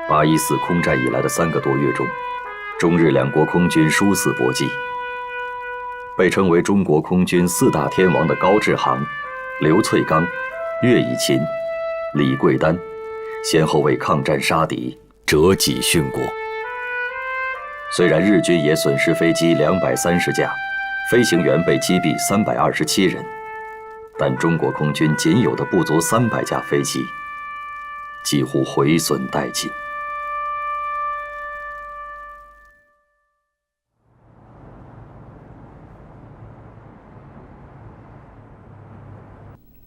814空战以来的3个多月中，中日两国空军殊死搏击。被称为中国空军4大天王的高志航、刘粹刚、乐以琴、李桂丹，先后为抗战杀敌，折戟殉国。虽然日军也损失飞机230架，飞行员被击毙327人，但中国空军仅有的不足300架飞机，几乎毁损殆尽。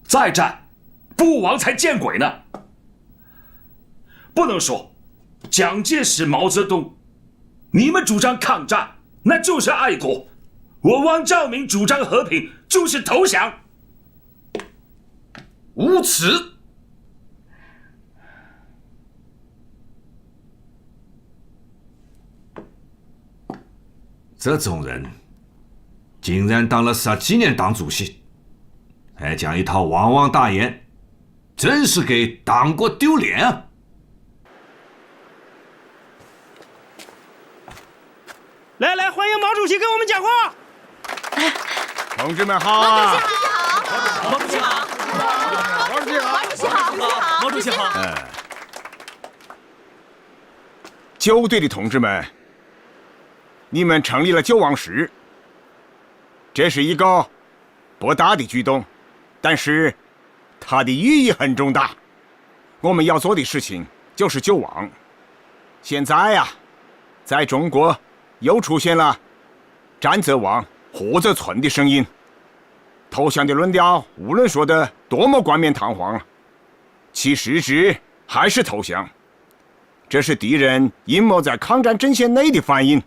再战，不亡才见鬼呢！不能说蒋介石、毛泽东，你们主张抗战，那就是爱国；我汪兆铭主张和平，就是投降。无耻！这种人，竟然当了10几年党主席，还讲一套汪汪大言，真是给党国丢脸啊！来，欢迎毛主席跟我们讲话。同志们好啊！毛主席好！毛主席好！毛主席好！毛主席好！9队的同志们，你们成立了救亡师，这是一个不大的举动，但是它的意义很重大。我们要做的事情就是救亡。现在呀，在中国又出现了战则亡，活则存的声音。投降的论调无论说的多么冠冕堂皇，其实质还是投降。这是敌人阴谋在抗战阵线内的反应。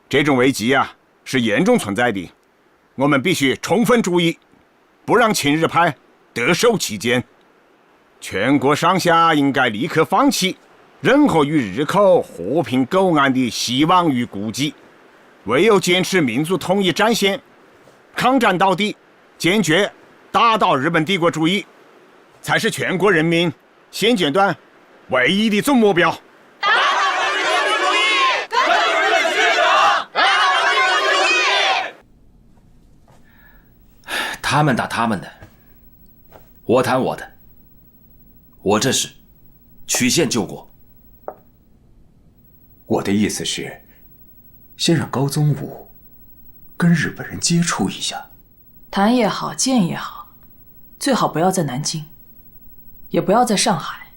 这种危机啊，是严重存在的，我们必须充分注意，不让亲日派得手其间。全国上下应该立刻放弃任何与日寇和平苟安的希望与估计，唯有坚持民族统一战线，抗战到底，坚决打倒日本帝国主义，才是全国人民现阶段唯一的总目标。打倒日本帝国主义！打倒日本帝国主义！打倒日本帝国主义！他们打他们的，我谈我的。我这是曲线救国。我的意思是，先让高宗武跟日本人接触一下。谈也好，见也好，最好不要在南京，也不要在上海，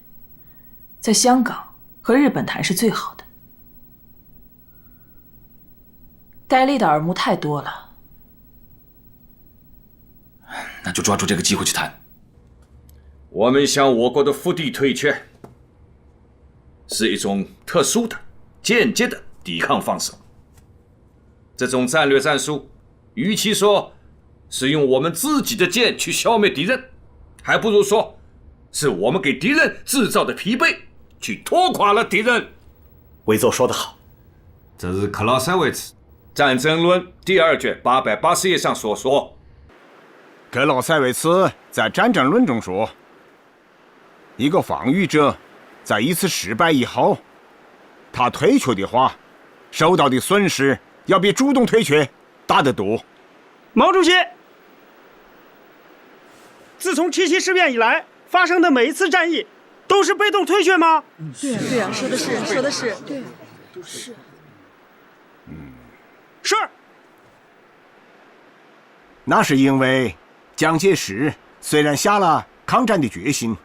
在香港和日本谈是最好的。戴笠的耳目太多了。那就抓住这个机会去谈。我们向我国的腹地退却，是一种特殊的、间接的抵抗方式。这种战略战术，与其说是用我们自己的剑去消灭敌人，还不如说是我们给敌人制造的疲惫，去拖垮了敌人。韦奏说得好，这是克劳塞维茨《战争论》第2卷880页上所说。克劳塞维茨在《战争论》中说，一个防御者在一次失败以后，他退却的话，受到的损失要比主动退却大得多。毛主席，自从七七事变以来发生的每一次战役，都是被动退却吗？对啊，说的是，对，是。是。那是因为蒋介石虽然下了抗战的决心，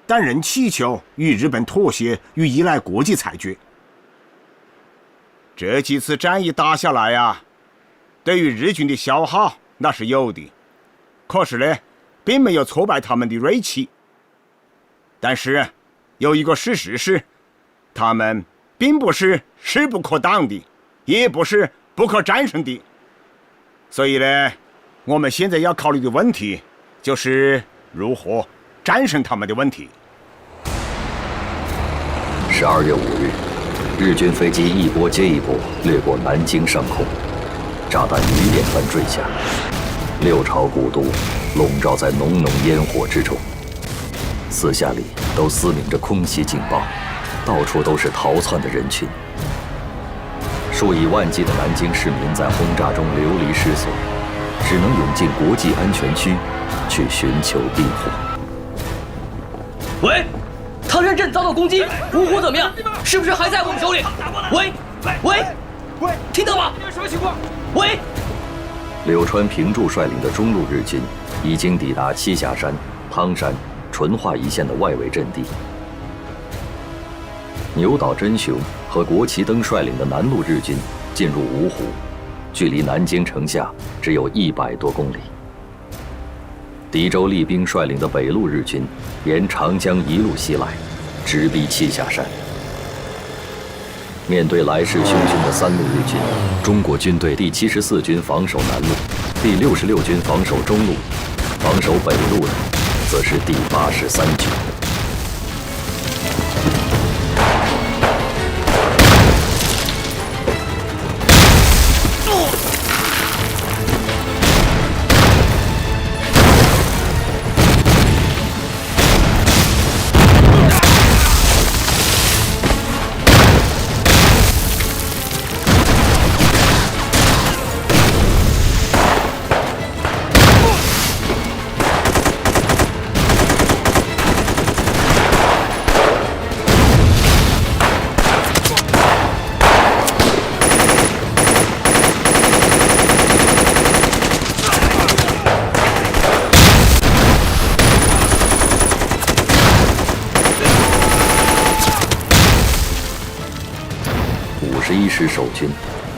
但仍祈求与日本妥协与依赖国际裁决。这几次战役打下来啊，对于日军的消耗那是有的，可是呢，并没有挫败他们的锐气。但是有一个事实是，他们并不是势不可挡的，也不是不可战胜的。所以呢，我们现在要考虑的问题就是如何战胜他们的问题。12月5日，日军飞机一波接一波掠过南京上空，炸弹雨点般坠下，六朝古都笼罩在浓浓烟火之中。四下里都嘶鸣着空袭警报，到处都是逃窜的人群。数以万计的南京市民在轰炸中流离失所，只能涌进国际安全区去寻求庇护。喂，唐山镇遭到攻击，芜湖怎么样？是不是还在我们手里？喂，听到吗？什么情况？喂。柳川平助率领的中路日军已经抵达栖霞山、汤山、淳化一线的外围阵地。牛岛真雄和国旗登率领的南路日军进入芜湖，距离南京城下只有100多公里。狄州立兵率领的北路日军沿长江一路西来，直逼栖霞山。面对来势汹汹的3路日军，中国军队第74军防守南路，第66军防守中路，防守北路的则是第83军。51师守军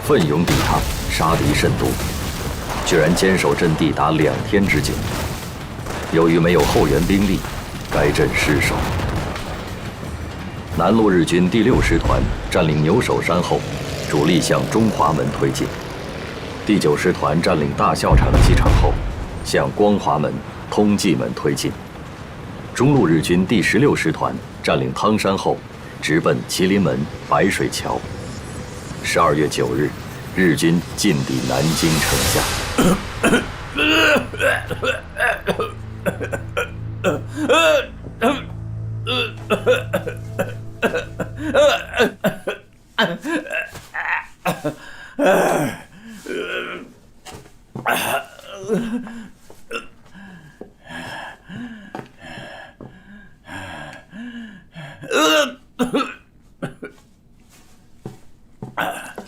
奋勇抵抗，杀敌甚多，居然坚守阵地达2天之久。由于没有后援兵力，该阵失守。南路日军第6师团占领牛首山后，主力向中华门推进；第9师团占领大校场机场后，向光华门、通济门推进。中路日军第16师团占领汤山后，直奔麒麟门、白水桥。12月9日，日军进抵南京城下。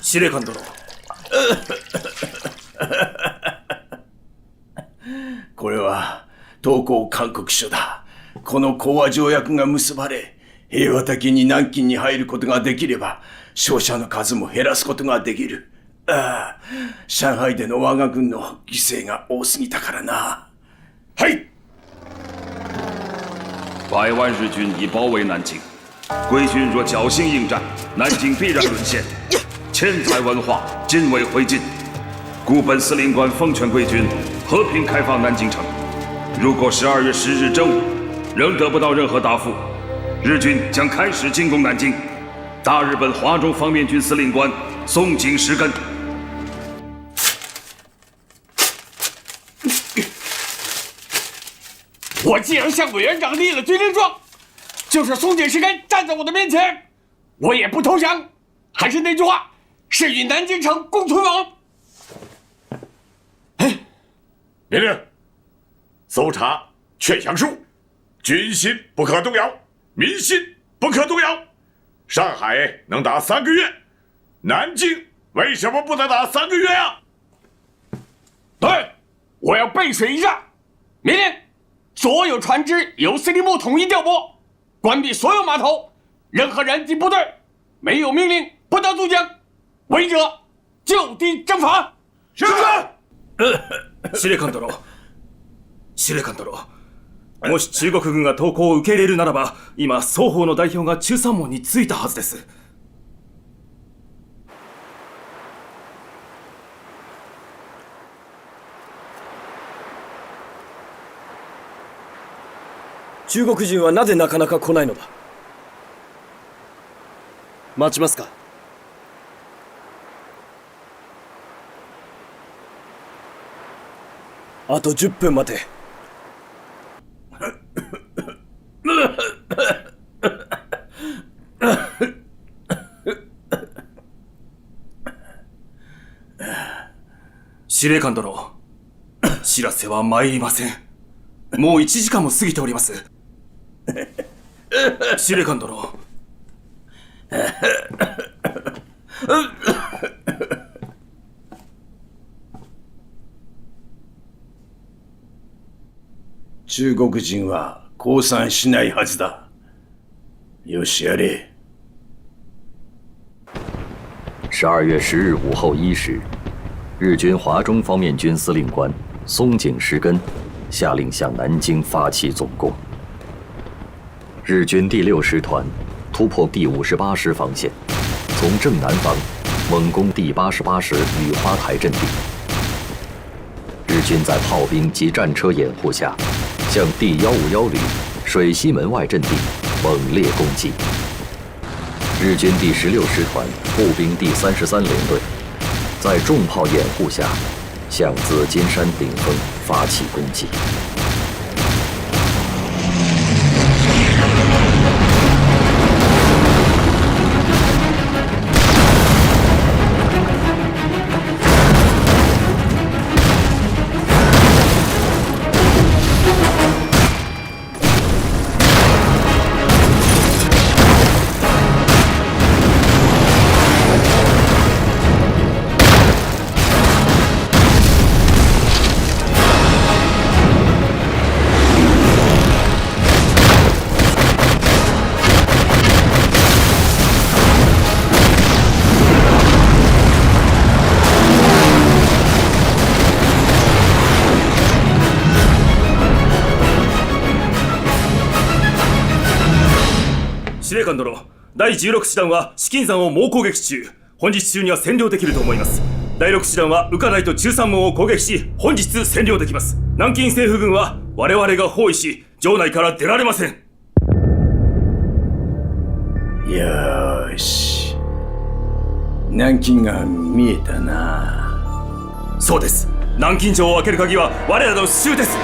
司令官殿。これは投降勧告書だ。この講和条約が結ばれ、平和的に南京に入ることができれば、傷者の数も減らすことができる。ああ、上海での我が軍の犠牲が多すぎたからな。はい。100万日军已包围南京，贵军若侥幸应战，南京必然沦陷。千载文化尽未灰烬，故本司令官奉劝贵军和平开放南京城。如果12月10日正午仍得不到任何答复，日军将开始进攻南京。大日本华中方面军司令官松井石根。我既然向委员长立了军令状，就是松井石根站在我的面前，我也不投降。还是那句话。是与南京城共存亡。命令：搜查劝降书，军心不可动摇，民心不可动摇。上海能打3个月，南京为什么不能打3个月啊？对，我要背水一战。命令：所有船只由司令部统一调拨，关闭所有码头，任何人及部队没有命令不得渡江。违者就地正法。是。司令官殿。司令官殿。もし中国軍が投降を受け入れるならば、今双方の代表が中山門に着いたはずです。中国人はなぜなかなか来ないのだ。待ちますか。あと10分待て。司令官殿、知らせは参りません。もう1時間も過ぎております。司令官殿。中国人は降参しないはずだ。よしやれ。12月10日午后1时，日军华中方面军司令官松井石根下令向南京发起总攻。日军第6师团突破第58师防线，从正南方猛攻第88师雨花台阵地。日军在炮兵及战车掩护下，向第151旅水西门外阵地猛烈攻击。日军第16师团步兵第33联队在重炮掩护下，向紫金山顶峰发起攻击。司令官殿、第16師団は紫金山を猛攻撃中。本日中には占領できると思います。第6師団は宇香台と13門を攻撃し、本日占領できます。南京政府軍は我々が包囲し、城内から出られません。よーし。南京が見えたな。そうです。南京城を開ける鍵は我らの手中です。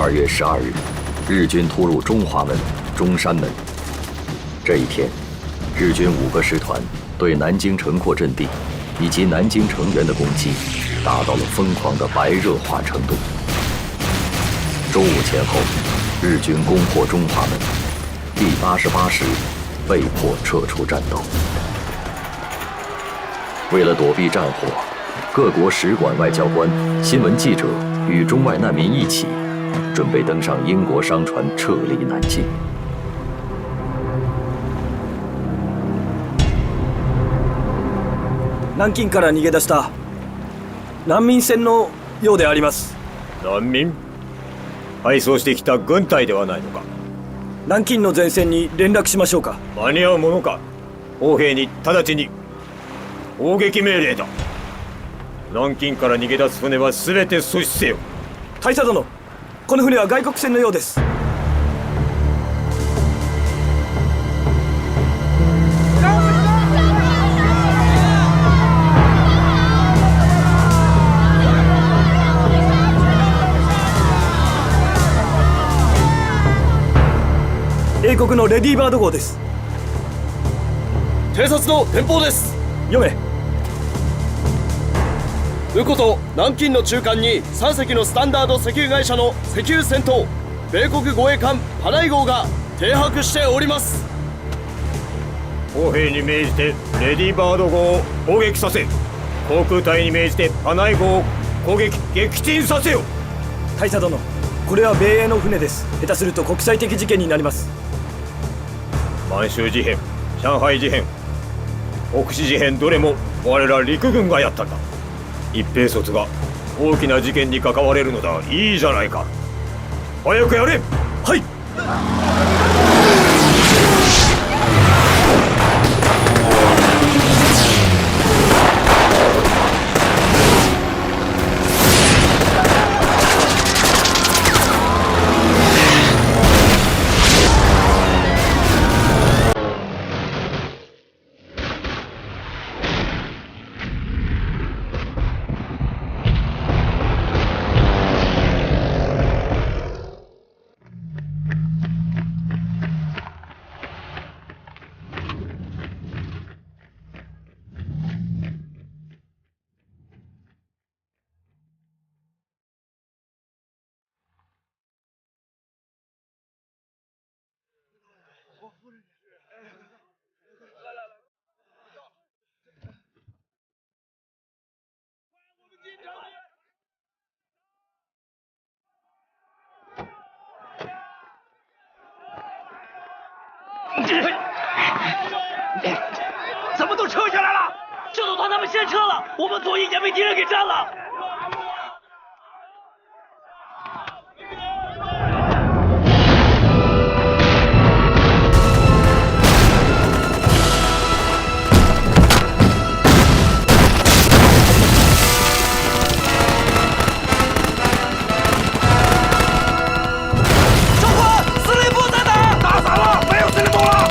12月12日，日军突入中华门、中山门。这一天，日军5个师团对南京城廓阵地以及南京城垣的攻击达到了疯狂的白热化程度。中午前后，日军攻破中华门，第88师被迫撤出战斗。为了躲避战火，各国使馆外交官、新闻记者与中外难民一起，准备登上英国商船撤离南京。南京から逃げ出した難民船のようであります。難民？配送してきた軍隊ではないのか。南京の前線に連絡しましょうか。間に合うものか。砲兵に直ちに砲撃命令だ。南京から逃げ出す船は全て阻止せよ。大佐殿、この船は外国船のようです。英国のレディーバード号です。偵察の電報です。読め。ウコと南京の中間に3隻のスタンダード石油会社の石油戦闘米国護衛艦パナイ号が停泊しております。砲兵に命じてレディーバード号を砲撃させ、航空隊に命じてパナイ号を攻撃撃沈させよ。大佐殿、これは米英の船です。下手すると国際的事件になります。満州事変、上海事変、北市事変、どれも我ら陸軍がやったんだ。一兵卒が大きな事件に関われるのだ。いいじゃないか。早くやれ。はい。怎么都撤下来了？这都团他们先撤了，我们左翼已经被敌人给占了。长官，司令部在哪？打散了，没有司令部了。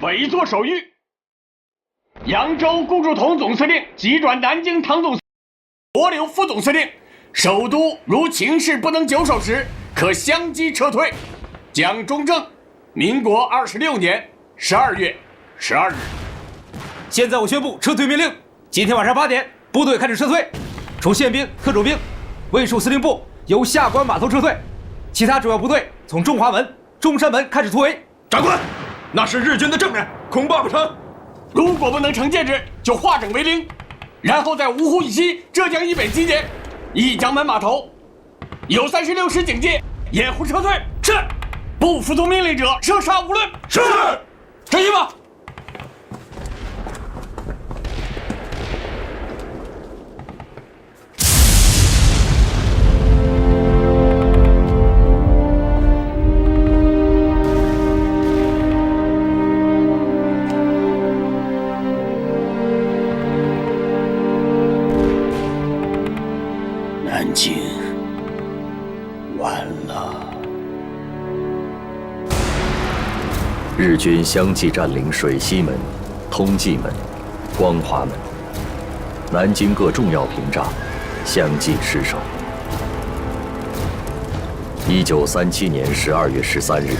委座手谕：扬州顾祝同总司令急转南京唐总司令罗留副总司令，首都如情势不能久守时，可相机撤退。蒋中正，民国26年12月12日。现在我宣布撤退命令：今天晚上8点，部队开始撤退，除宪兵、特种兵、卫戍司令部由下关码头撤退，其他主要部队从中华门、中山门开始突围。长官，那是日军的正面，恐怕不成。如果不能成建制，就化整为零，然后在芜湖以西、浙江以北集结，以江门码头，有36师警戒，掩护撤退。是，不服从命令者射杀无论。是，陈一吧。南京完了。日军相继占领水西门、通济门、光华门，南京各重要屏障相继失守。1937年12月13日，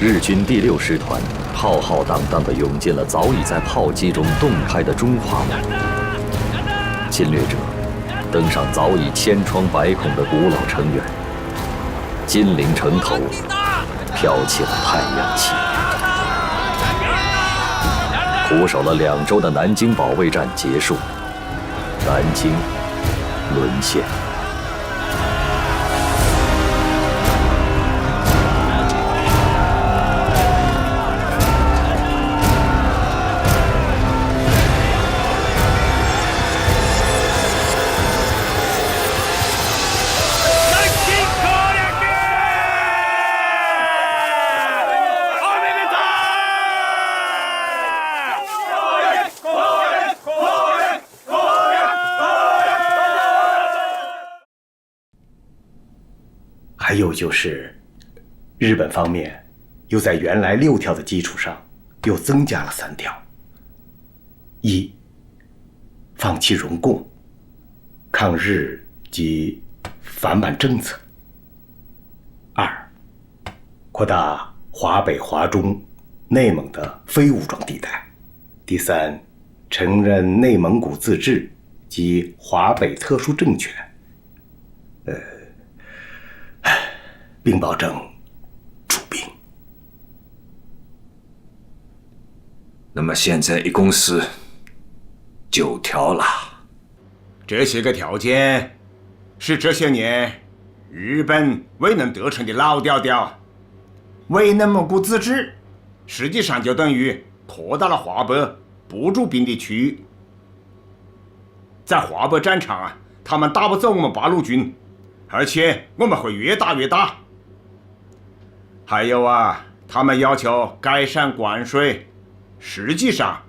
日军第6师团浩浩荡荡地涌进了早已在炮击中洞开的中华门，侵略者登上早已千疮百孔的古老城垣，金陵城头飘起了太阳旗。苦守了2周的南京保卫战结束，南京沦陷。还有就是，日本方面又在原来6条的基础上，又增加了3条：一、放弃容共、抗日及反满政策；二、扩大华北、华中、内蒙的非武装地带；第三，承认内蒙古自治及华北特殊政权。并保证出兵。那么现在一共是9条了。这些个条件是这些年日本未能得逞的老调调。为内蒙古自治，实际上就等于扩大了华北不驻兵的区域。在华北战场啊，他们打不走我们八路军，而且我们会越打越大。还有啊，他们要求改善关税，实际上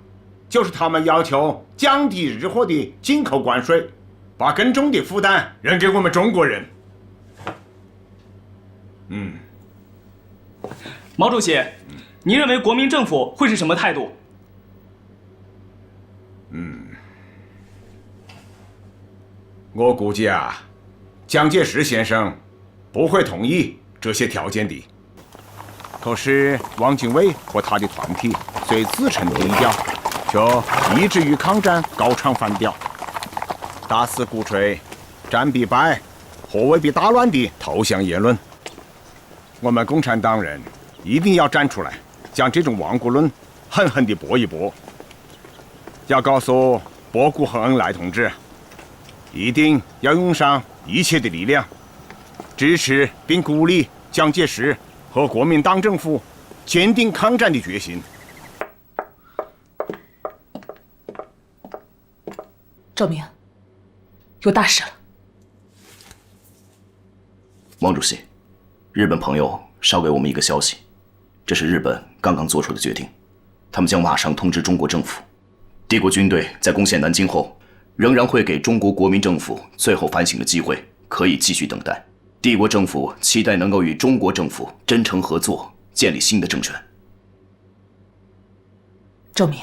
就是他们要求降低日货的进口关税，把更重的负担扔给我们中国人。毛主席，您认为国民政府会是什么态度？我估计啊，蒋介石先生不会同意这些条件的。可是汪精卫和他的团体虽自称低调，却一直与抗战高唱反调，大肆鼓吹战必败、或未必大乱的投降言论。我们共产党人一定要站出来，将这种亡国论狠狠地驳一驳。要告诉博古和恩来同志，一定要用上一切的力量，支持并鼓励蒋介石和国民党政府坚定抗战的决心。赵明，有大事了。汪主席，日本朋友捎给我们一个消息，这是日本刚刚做出的决定，他们将马上通知中国政府，帝国军队在攻陷南京后，仍然会给中国国民政府最后反省的机会，可以继续等待。帝国政府期待能够与中国政府真诚合作，建立新的政权。周明，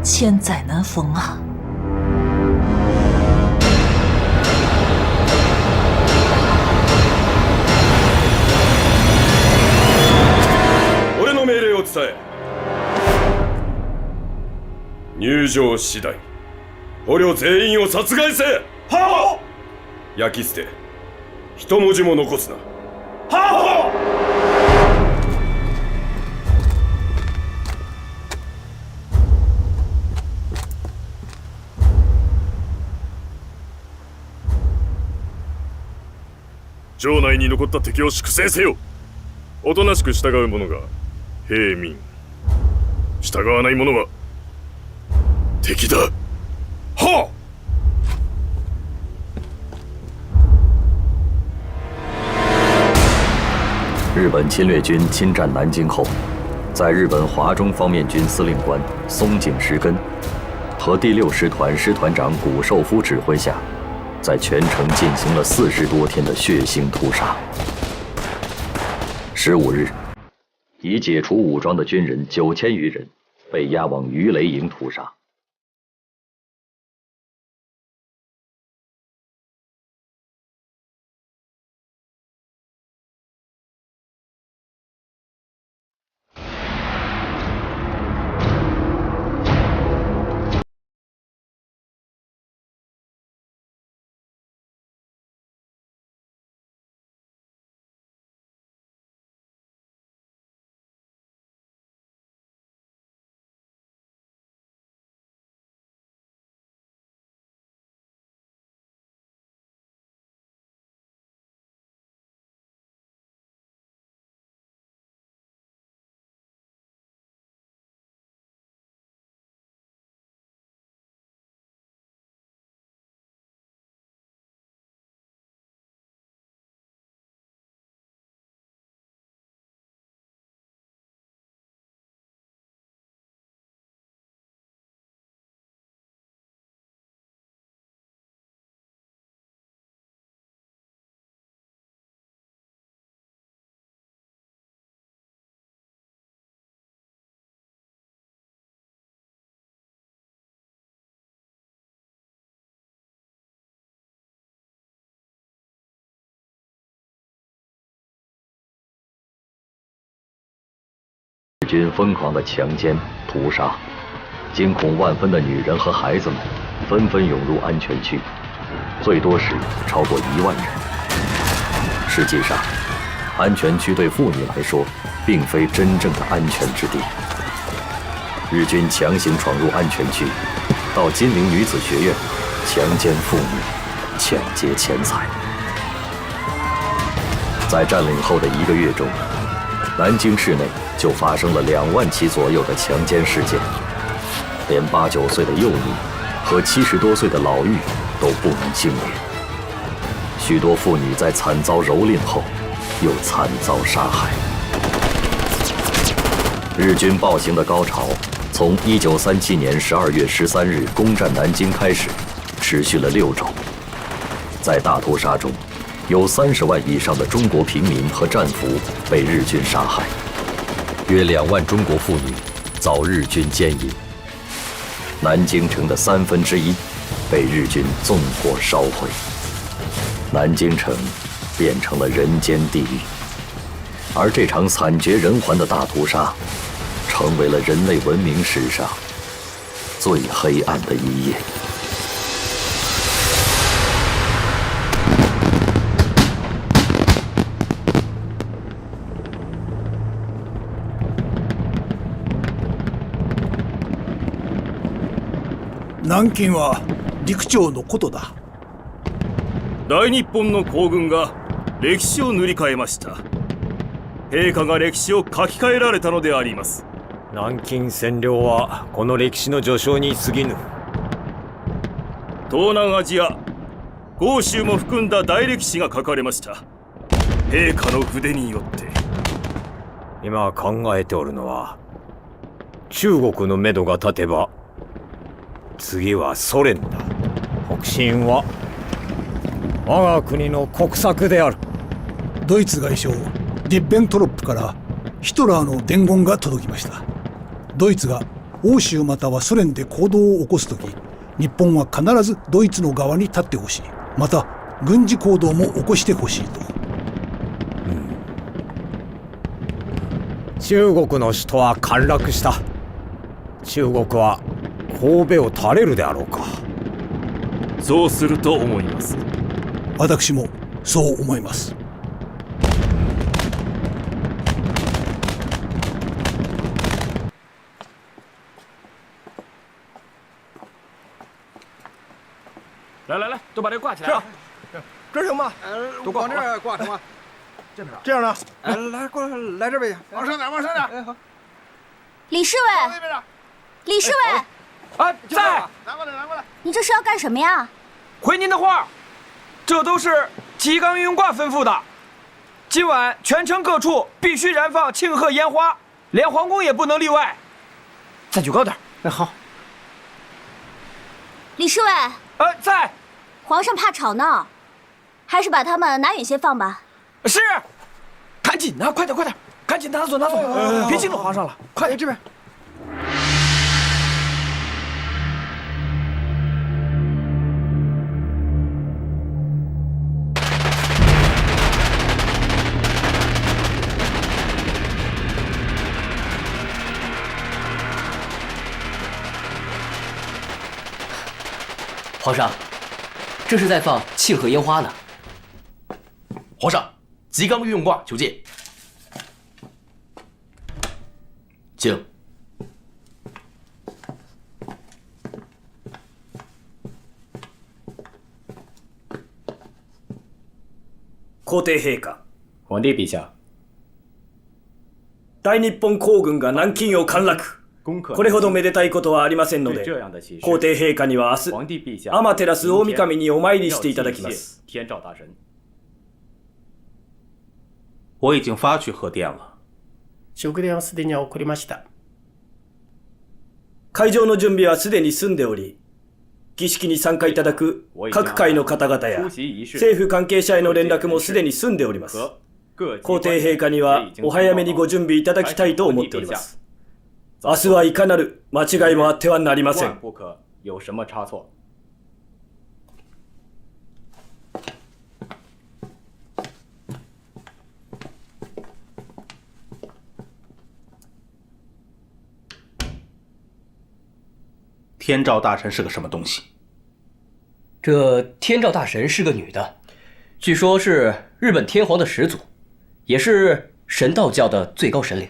千载难逢啊！俺の命令を伝え。入場次第捕虜全員を殺害せ。はっ。焼き捨て、一文字も残すな。はっ。城内に残った敵を粛清せよ。おとなしく従う者が平民、従わない者は敵だ。はっ。日本侵略军侵占南京后，在日本华中方面军司令官松井石根和第6师团师团长谷寿夫指挥下，在全城进行了40多天的血腥屠杀。15日，已解除武装的军人9000余人被押往鱼雷营屠杀。日军疯狂的强奸、屠杀，惊恐万分的女人和孩子们纷纷涌入安全区，最多时超过1万人。实际上，安全区对妇女来说，并非真正的安全之地。日军强行闯入安全区，到金陵女子学院，强奸妇女，抢劫钱财。在占领后的1个月中，南京市内就发生了2万起左右的强奸事件，连8、9岁的幼女和70多岁的老妪都不能幸免。许多妇女在惨遭蹂躏后，又惨遭杀害。日军暴行的高潮从1937年12月13日攻占南京开始，持续了6周。在大屠杀中，有30万以上的中国平民和战俘被日军杀害，约2万中国妇女遭日军奸淫，南京城的1/3被日军纵火烧毁，南京城变成了人间地狱。而这场惨绝人寰的大屠杀，成为了人类文明史上最黑暗的一页。南京は陸長のことだ。大日本の皇軍が歴史を塗り替えました。陛下が歴史を書き換えられたのであります。南京占領はこの歴史の序章に過ぎぬ。東南アジア、豪州も含んだ大歴史が書かれました。陛下の筆によって。今考えておるのは、中国のめどが立てば次はソ連だ。北進は我が国の国策である。ドイツ外相リッベントロップからヒトラーの伝言が届きました。ドイツが欧州またはソ連で行動を起こすとき、日本は必ずドイツの側に立ってほしい。また軍事行動も起こしてほしいと。中国の首都は陥落した。中国は神戸を垂れるであろうか。そうすると思います。私もそう思います。来来来，都把这挂起来啊！这行吗？都挂往这儿挂成吗？这样呢？来，过来，来这边，往上点，往上点。哎，好。李侍卫，李侍卫，啊，在。拿过来，拿过来。你这是要干什么呀？回您的话，这都是吉冈运挂吩咐的。今晚全城各处必须燃放庆贺烟花，连皇宫也不能例外。再举高点。哎，好。李侍卫。在。皇上怕吵闹，还是把他们拿远些放吧。是。赶紧的，快点，快点，赶紧拿走，拿走，别惊着皇上了。快点，这边。皇上，这是在放庆贺烟花呢。皇上，吉冈御用挂求见。请。皇帝陛下。皇帝陛下。大日本皇軍が南京を陥落。これほどめでたいことはありませんので、皇帝陛下には明日、天照大神にお参りしていただきます。我已经发去贺电了。祝電はすでに送りました。会場の準備はすでに済んでおり、儀式に参加いただく各界の方々や政府関係者への連絡もすでに済んでおります。皇帝陛下にはお早めにご準備いただきたいと思っております。明日はいかなる間違いもあってはなりません。天照大神是个什么东西？这天照大神是个女的，据说是日本天皇的始祖，也是神道教的最高神灵。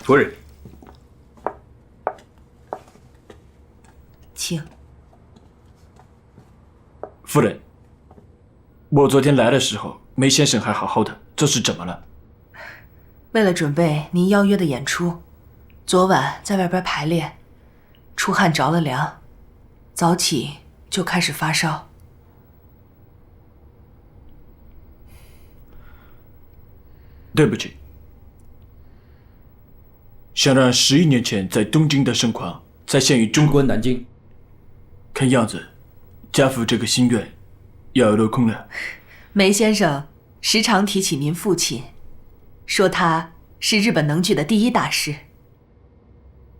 夫人，请。夫人，我昨天来的时候，梅先生还好好的，这是怎么了？为了准备您邀约的演出，昨晚在外边排练，出汗着了凉，早起就开始发烧。对不起，想让11年前在东京的盛况再现于中国南京，看样子家父这个心愿要落空了。梅先生时常提起您父亲，说他是日本能剧的第一大师。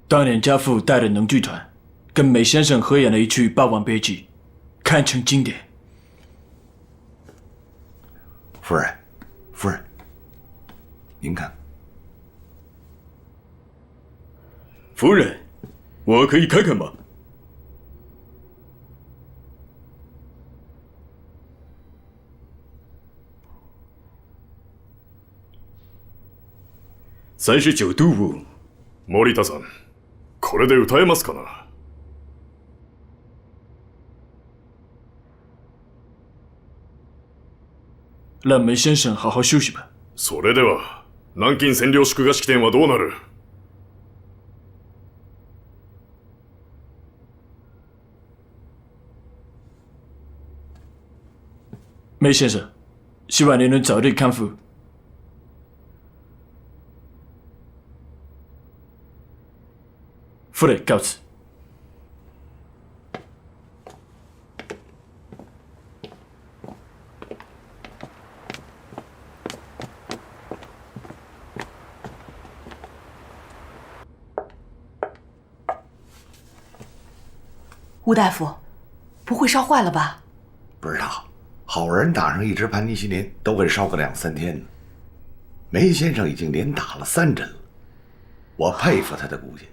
当年家父带着能剧团，跟梅先生合演了一曲《霸王别姬》，堪称经典。夫人，夫人，您看。夫人，我可以看看吗？39度を。森田さん、これで歌えますかな？让梅先生好好休息吧。それでは、南京占領祝賀式典はどうなる？梅先生，希望您能早日康复。夫人告辞。吴大夫，不会烧坏了吧？不知道，好人打上一支盘尼西林都会烧个2、3天呢。梅先生已经连打了3针了，我佩服他的骨气。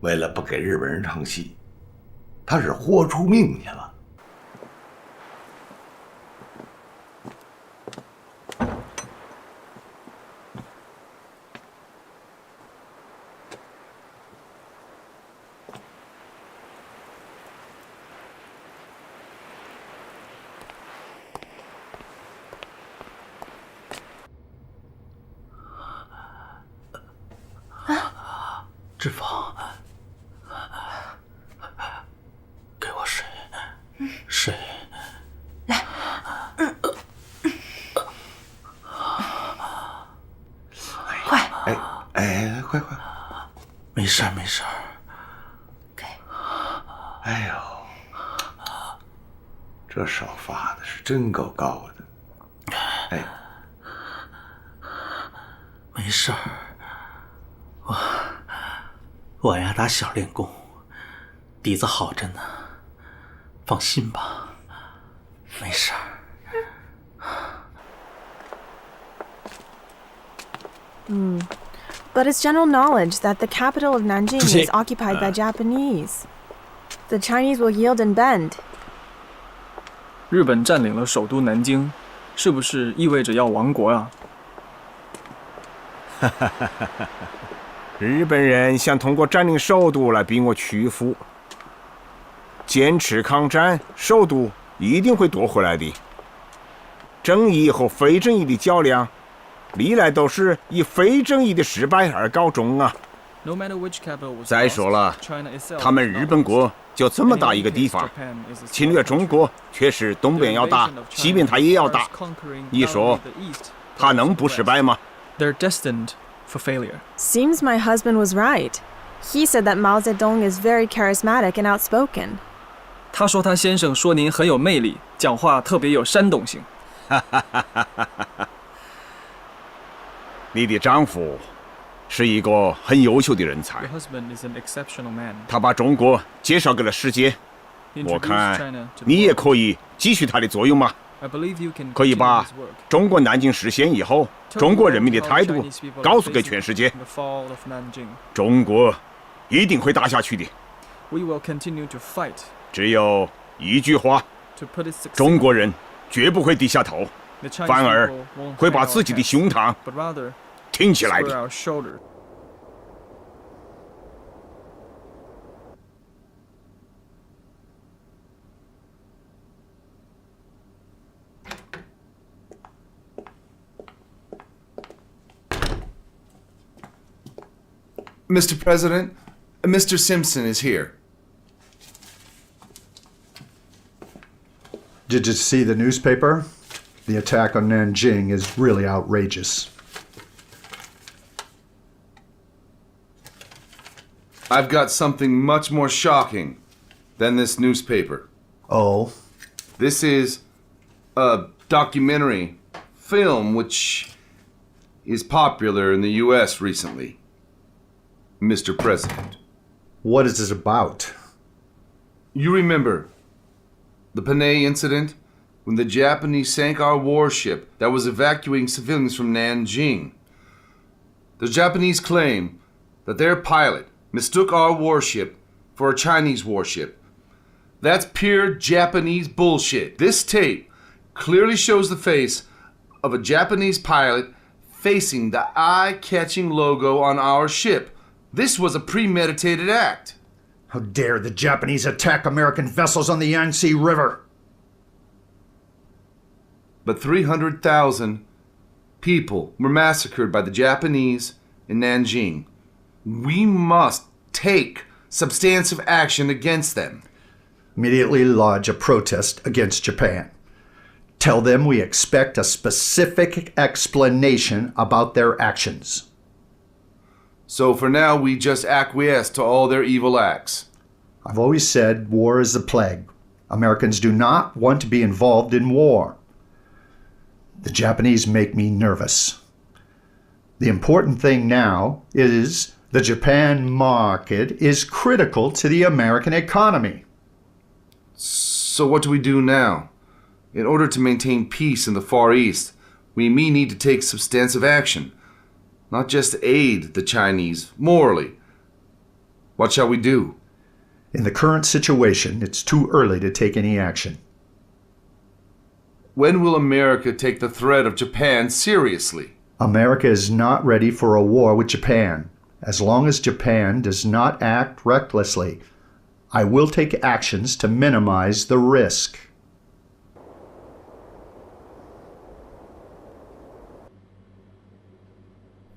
为了不给日本人唱戏，他是豁出命去了。志芳，给我水，水。来，快！快！没事没事。给。哎呦，这手发的是真够高的。哎，没事儿。我呀打小练功，底子好着呢，放心吧，没事儿。But it's general knowledge that the capital of Nanjing is occupied by Japanese. The Chinese will yield and bend. 日本占领了首都南京，是不是意味着要亡国啊？日本人想通过占领首都来逼我屈服，坚持抗战，首都一定会夺回来的。正义和非正义的较量，历来都是以非正义的失败而告终啊。再说了，他们日本国就这么大一个地方，侵略中国却是东边要打，西边他也要打，你说他能不失败吗？ They're destined for failure. Seems my husband was right. He said that Mao Zedong is very charismatic and outspoken. 他说他先生说您很有魅力，讲话特别有煽动性。你的丈夫是一个很优秀的人才， Your husband is an exceptional man. 他把中国介绍给了世界。我看你也可以继续他的作用嘛。 I believe you can 可以把中国南京实现以后，中国人民的态度告诉给全世界。中国一定会打下去的。 We will continue to fight. 只有一句话，中国人绝不会低下头，反而会把自己的胸膛挺起来的。Mr. President, Mr. Simpson is here. Did you see the newspaper? The attack on Nanjing is really outrageous. I've got something much more shocking than this newspaper. Oh? This is a documentary film which is popular in the U.S. recently, Mr. President. What is this about? You remember the Panay incident? When the Japanese sank our warship that was evacuating civilians from Nanjing. The Japanese claim that their pilot mistook our warship for a Chinese warship. That's pure Japanese bullshit. This tape clearly shows the face of a Japanese pilot facing the eye-catching logo on our ship. This was a premeditated act. How dare the Japanese attack American vessels on the Yangtze River? But 300,000 people were massacred by the Japanese in Nanjing. We must take substantive action against them. Immediately lodge a protest against Japan. Tell them we expect a specific explanation about their actions. So for now, we just acquiesce to all their evil acts. I've always said war is a plague. Americans do not want to be involved in war. The Japanese make me nervous. The important thing now is the Japan market is critical to the American economy. So what do we do now? In order to maintain peace in the Far East, we may need to take substantive action, not just aid the Chinese morally. What shall we do? In the current situation, it's too early to take any action. When will America take the threat of Japan seriously? America is not ready for a war with Japan. As long as Japan does not act recklessly, I will take actions to minimize the risk.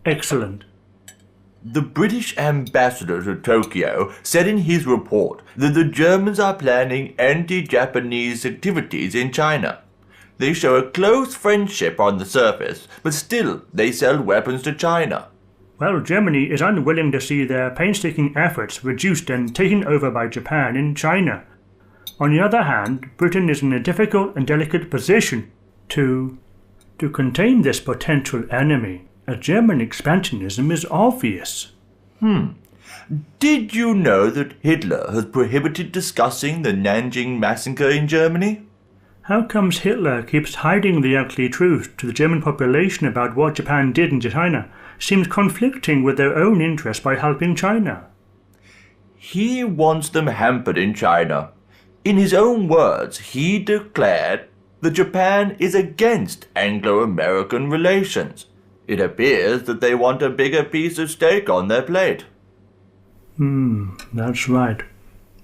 Excellent. The British ambassador to Tokyo said in his report that the Germans are planning anti-Japanese activities in China. They show a close friendship on the surface, but still they sell weapons to China. Well, Germany is unwilling to see their painstaking efforts reduced and taken over by Japan in China. On the other hand, Britain is in a difficult and delicate position to contain this potential enemy. A German expansionism is obvious. Did you know that Hitler has prohibited discussing the Nanjing massacre in Germany? How comes Hitler keeps hiding the ugly truth to the German population about what Japan did in China? Seems conflicting with their own interest by helping China. He wants them hampered in China. In his own words, he declared that Japan is against Anglo-American relations. It appears that they want a bigger piece of steak on their plate. That's right.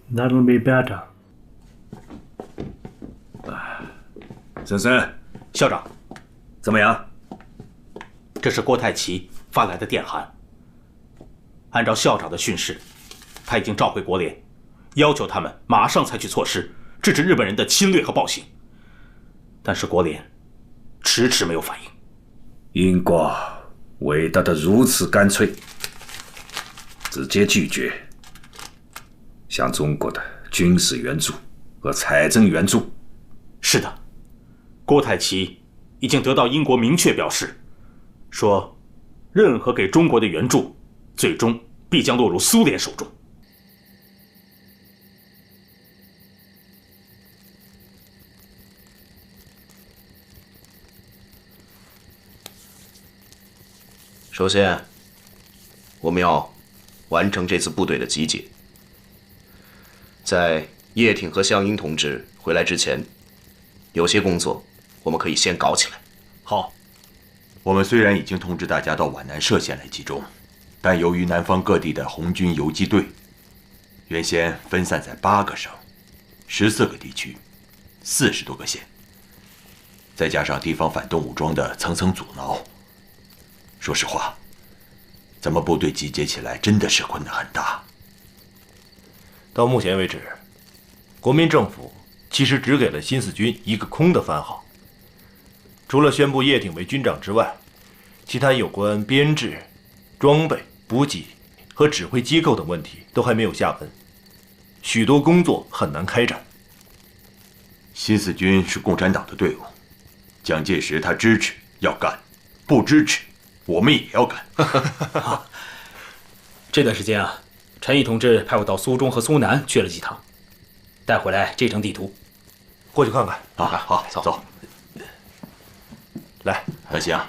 That'll be better. 森森，校长，怎么样？这是郭太奇发来的电函。按照校长的训示，他已经召回国联，要求他们马上采取措施，制止日本人的侵略和暴行。但是国联迟迟没有反应。英国回答得如此干脆，直接拒绝向中国的军事援助和财政援助。是的，郭太奇已经得到英国明确表示，说任何给中国的援助，最终必将落入苏联手中。首先，我们要完成这次部队的集结。在叶挺和项英同志回来之前，有些工作我们可以先搞起来。好，我们虽然已经通知大家到皖南歙县来集中，但由于南方各地的红军游击队原先分散在8个省、14个地区、40多个县，再加上地方反动武装的层层阻挠，说实话，咱们部队集结起来真的是困难很大。到目前为止，国民政府其实只给了新四军一个空的番号，除了宣布叶挺为军长之外，其他有关编制、装备、补给和指挥机构等问题都还没有下文，许多工作很难开展。新四军是共产党的队伍，蒋介石他支持要干，不支持我们也要干。这段时间啊，陈毅同志派我到苏中和苏南去了几趟，带回来这张地图，过去看看。好，走。来，行。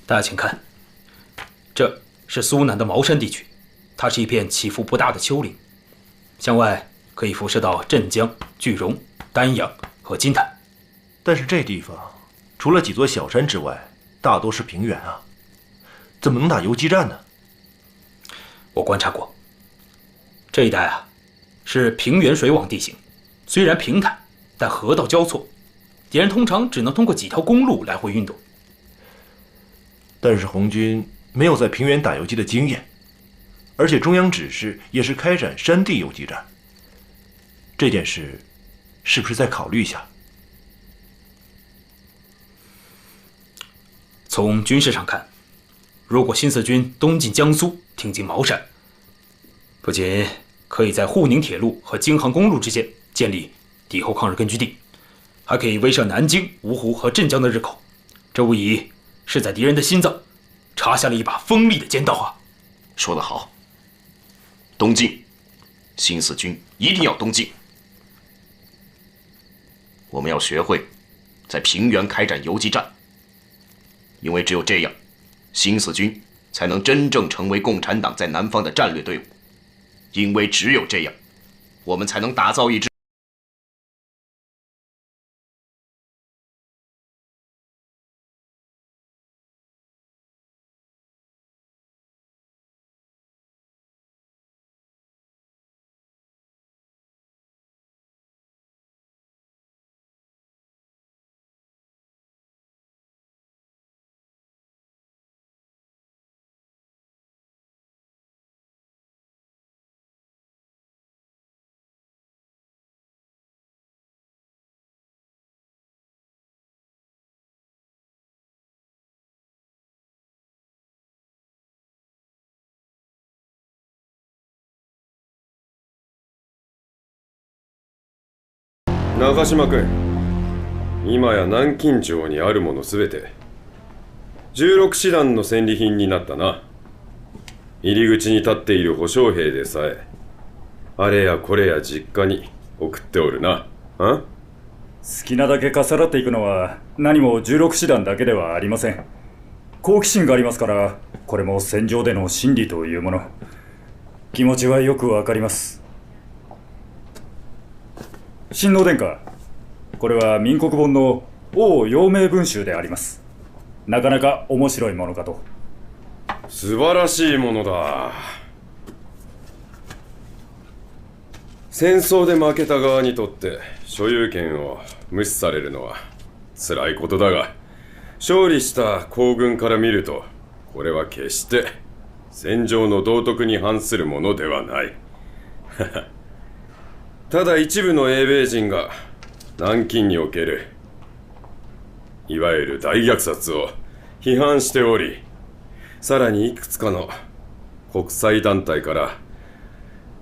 大家请看，这是苏南的茅山地区，它是一片起伏不大的丘陵，向外可以辐射到镇江、句容、丹阳和金坛。但是这地方除了几座小山之外，大多是平原啊，怎么能打游击战呢？我观察过，这一带啊是平原水网地形，虽然平坦，但河道交错，敌人通常只能通过几条公路来回运动。但是红军没有在平原打游击的经验，而且中央指示也是开展山地游击战，这件事是不是再考虑一下？从军事上看，如果新四军东进江苏，挺进茅山，不仅可以在沪宁铁路和京杭公路之间建立敌后抗日根据地，还可以威慑南京、芜湖和镇江的日寇，这无疑是在敌人的心脏插下了一把锋利的尖刀啊！说得好，东进，新四军一定要东进。我们要学会在平原开展游击战，因为只有这样，新四军才能真正成为共产党在南方的战略队伍。因为只有这样，我们才能打造一支長島君、今や南京町にあるものすべて16師団の戦利品になったな。入り口に立っている保証兵でさえあれやこれや実家に送っておるな。好きなだけかさらっていくのは何も16師団だけではありません。好奇心がありますから、これも戦場での心理というもの。気持ちはよくわかります。親王殿下、これは民国本の王陽明文集であります。なかなか面白いものかと。素晴らしいものだ。戦争で負けた側にとって所有権を無視されるのは辛いことだが、勝利した皇軍から見るとこれは決して戦場の道徳に反するものではない。ただ一部の英米人が南京におけるいわゆる大虐殺を批判しており、さらにいくつかの国際団体から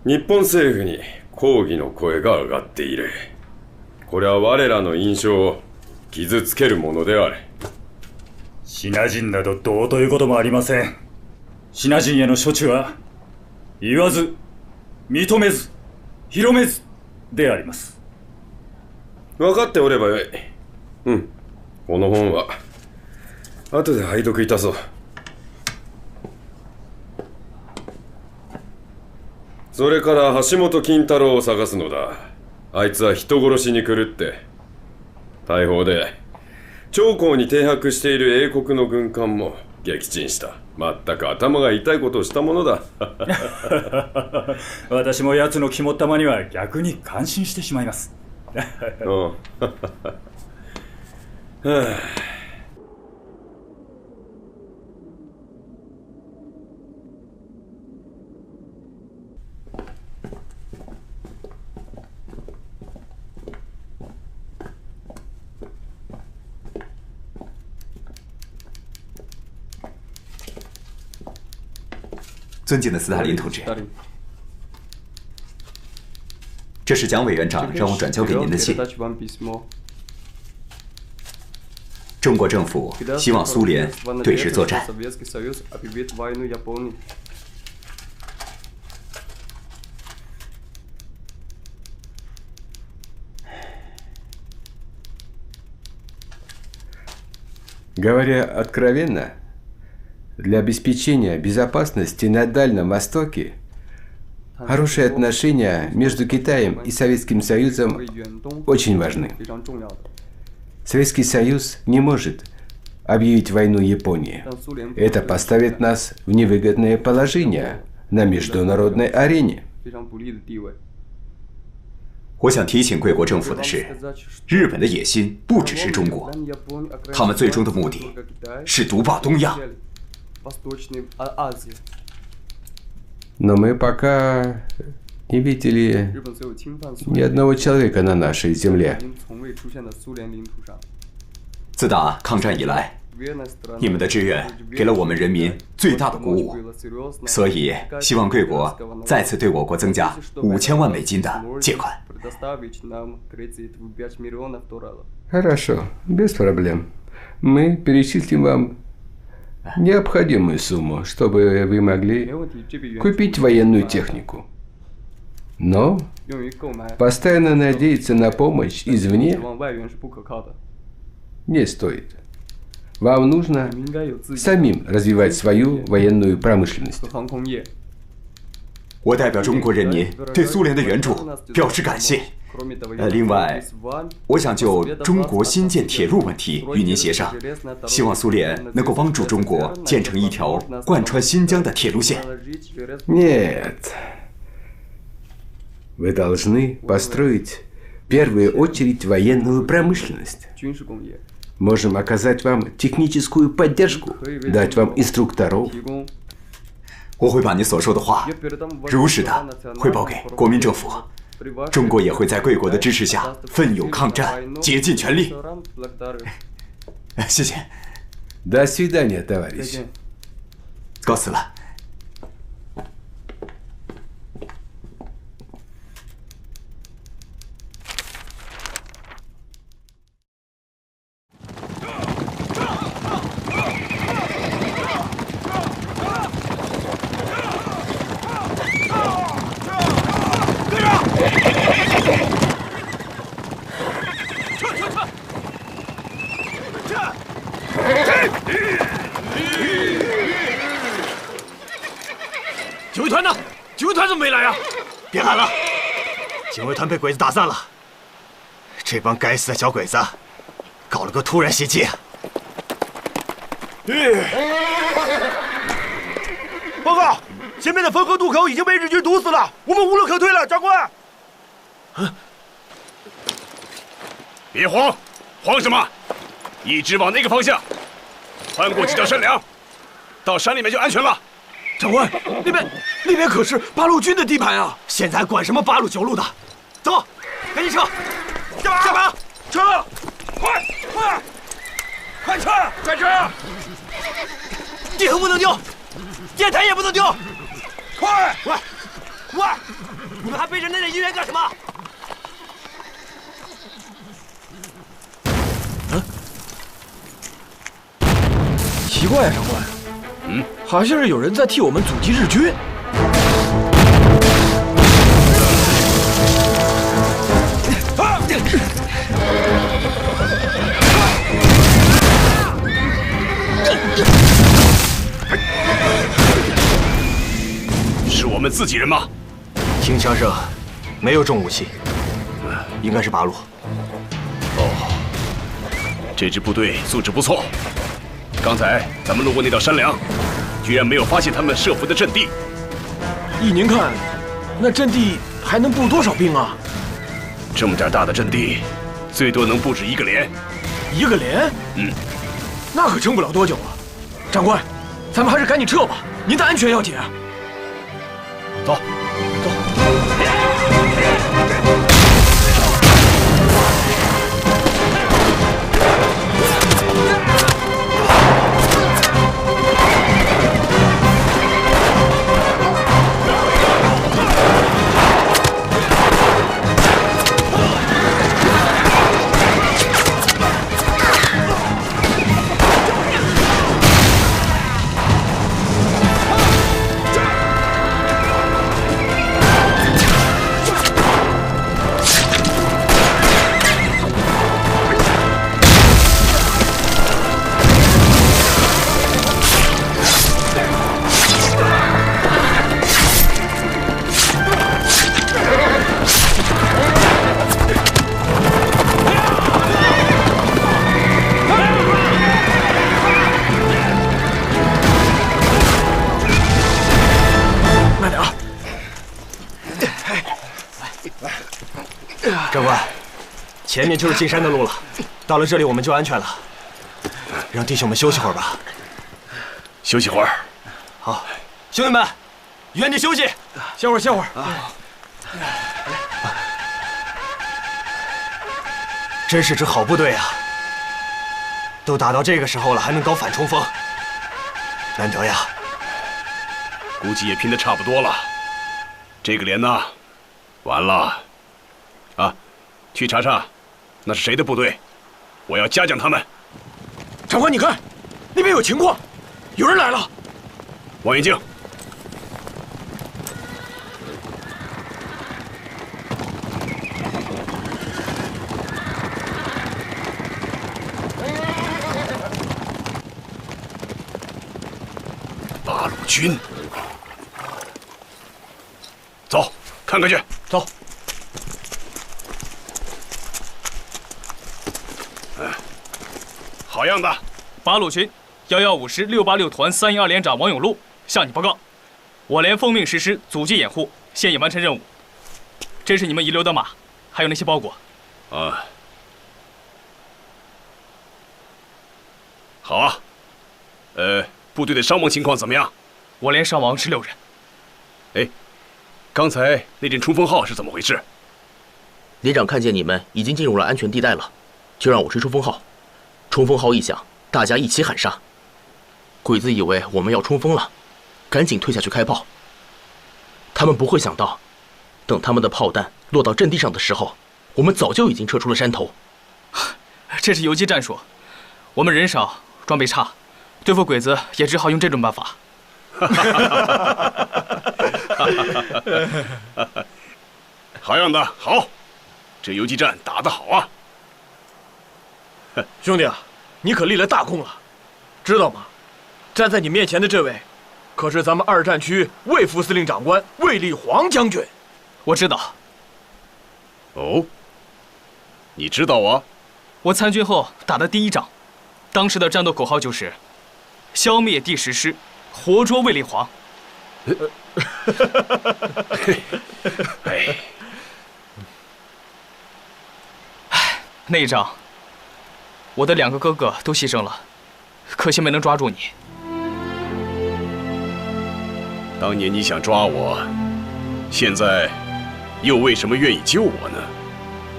日本政府に抗議の声が上がっている。これは我らの印象を傷つけるものである。シナ人などどうということもありません。シナ人への処置は言わず、認めず、広めずであります。分かっておればよい。この本は後で拝読いたそう。それから橋本金太郎を探すのだ。あいつは人殺しに狂って大砲で長江に停泊している英国の軍艦も撃沈した。まったく頭が痛いことをしたものだ。私も奴の肝っ玉には逆に感心してしまいます。尊敬的斯大林同志，这是蒋委员长让我转交给您的信。中国政府希望苏联对日作战。Говоря откровенно, для обеспечения безопасности на Дальнем Востоке хорошие отношения между Китаем и Советским Союзом очень важны. Советский Союз не может объявить войну Японии. Это поставит нас в невыгодное положение на международной арене. 我想提醒贵国政府的是，日本的野心不只是中国，他们最终的目的是独霸东亚。Но мы пока не видели ни одного человека на нашей земле. 自打抗战以来，你们的支援给了我们人民最大的鼓舞，所以希望贵国再次对我国增加5000万美金的借款。Хорошо, без проблем. Мы перечислим вам необходимую сумму, чтобы вы могли купить военную технику. Но постоянно надеяться на помощь извне не стоит. Вам нужно самим развивать свою военную промышленность. 我代表中国人民对苏联的援助表示感谢。另外，我想就中国新建铁路问题与您协商，希望苏联能够帮助中国建成一条贯穿新疆的铁路线。Нет. Вы должны построить в первую очередь военную промышленность. Можем оказать вам техническую поддержку, дать вам инструкторов. 我会把你所说的话如实的汇报给国民政府，中国也会在贵国的支持下奋勇抗战，竭尽全力。谢谢。До свидания, товарищ. 告辞了。警卫团呢？警卫团怎么没来啊？别喊了，警卫团被鬼子打散了。这帮该死的小鬼子，搞了个突然袭击。报告，前面的汾河渡口已经被日军堵死了，我们无路可退了，长官。别慌，慌什么？一直往那个方向，翻过几条山梁，到山里面就安全了。长官，那边可是八路军的地盘啊！现在管什么8路9路的？走，赶紧撤！干嘛？撤！快撤！快撤！地图不能丢，电台也不能丢！快！你们还背着那点医院干什么？奇怪啊，长官。好像是有人在替我们阻击日军。是我们自己人吗？听枪声，没有重武器，应该是8路。这支部队素质不错。刚才咱们路过那道山梁，居然没有发现他们设伏的阵地。依您看，那阵地还能布多少兵啊？这么点大的阵地，最多能布置1个连。1个连？那可撑不了多久啊！长官，咱们还是赶紧撤吧，您的安全要紧啊！走。长官，前面就是进山的路了，到了这里我们就安全了。让弟兄们休息会儿吧。休息会儿。好，兄弟们，原地休息，歇会儿，歇会儿。真是支好部队啊！都打到这个时候了，还能搞反冲锋，难得呀！估计也拼得差不多了。这个连呐，完了。啊，去查查，那是谁的部队？我要嘉奖他们。长官，你看，那边有情况，有人来了。望远镜。八路军。走，看看去。走。好样的！八路军115师686团312连长王永禄向你报告，我连奉命实施阻击掩护，现已完成任务。这是你们遗留的马，还有那些包裹。啊，好啊。部队的伤亡情况怎么样？我连伤亡16人。哎，刚才那阵冲锋号是怎么回事？连长看见你们已经进入了安全地带了，就让我吹冲锋号。冲锋号一响，大家一起喊杀。鬼子以为我们要冲锋了，赶紧退下去开炮。他们不会想到，等他们的炮弹落到阵地上的时候，我们早就已经撤出了山头。这是游击战术，我们人少，装备差，对付鬼子也只好用这种办法。好样的，好，这游击战打得好啊！兄弟啊，你可立了大功了，知道吗？站在你面前的这位，可是咱们2战区魏副司令长官魏立煌将军。我知道。哦，你知道啊？我参军后打的第一仗，当时的战斗口号就是“消灭第10师，活捉魏立煌”。那一仗，我的2个哥哥都牺牲了，可惜没能抓住你。当年你想抓我，现在又为什么愿意救我呢？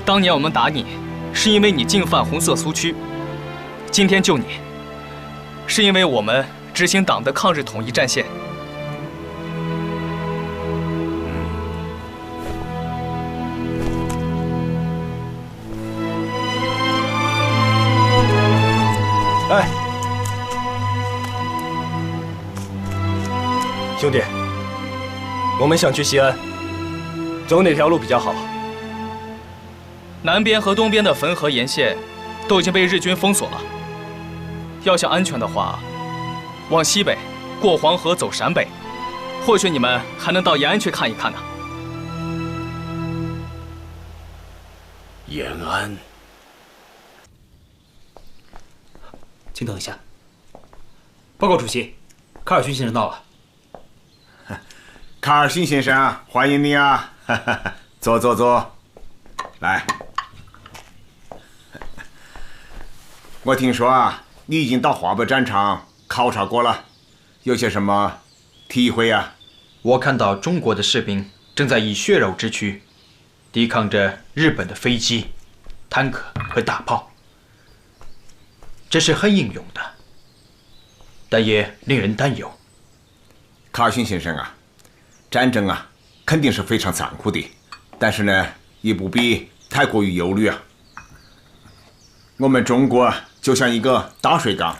当年我们打你，是因为你进犯红色苏区；今天救你，是因为我们执行党的抗日统一战线。哎，兄弟，我们想去西安，走哪条路比较好？南边和东边的汾河沿线都已经被日军封锁了。要想安全的话，往西北，过黄河走陕北，或许你们还能到延安去看一看呢。延安。请等一下。报告主席，卡尔逊先生到了。卡尔逊先生，欢迎你啊！坐坐坐，来。我听说啊，你已经到华北战场考察过了，有些什么体会啊？我看到中国的士兵正在以血肉之躯抵抗着日本的飞机、坦克和大炮。这是很英勇的，但也令人担忧。卡尔逊先生啊，战争啊肯定是非常残酷的，但是呢，也不必太过于忧虑啊。我们中国就像一个大水缸，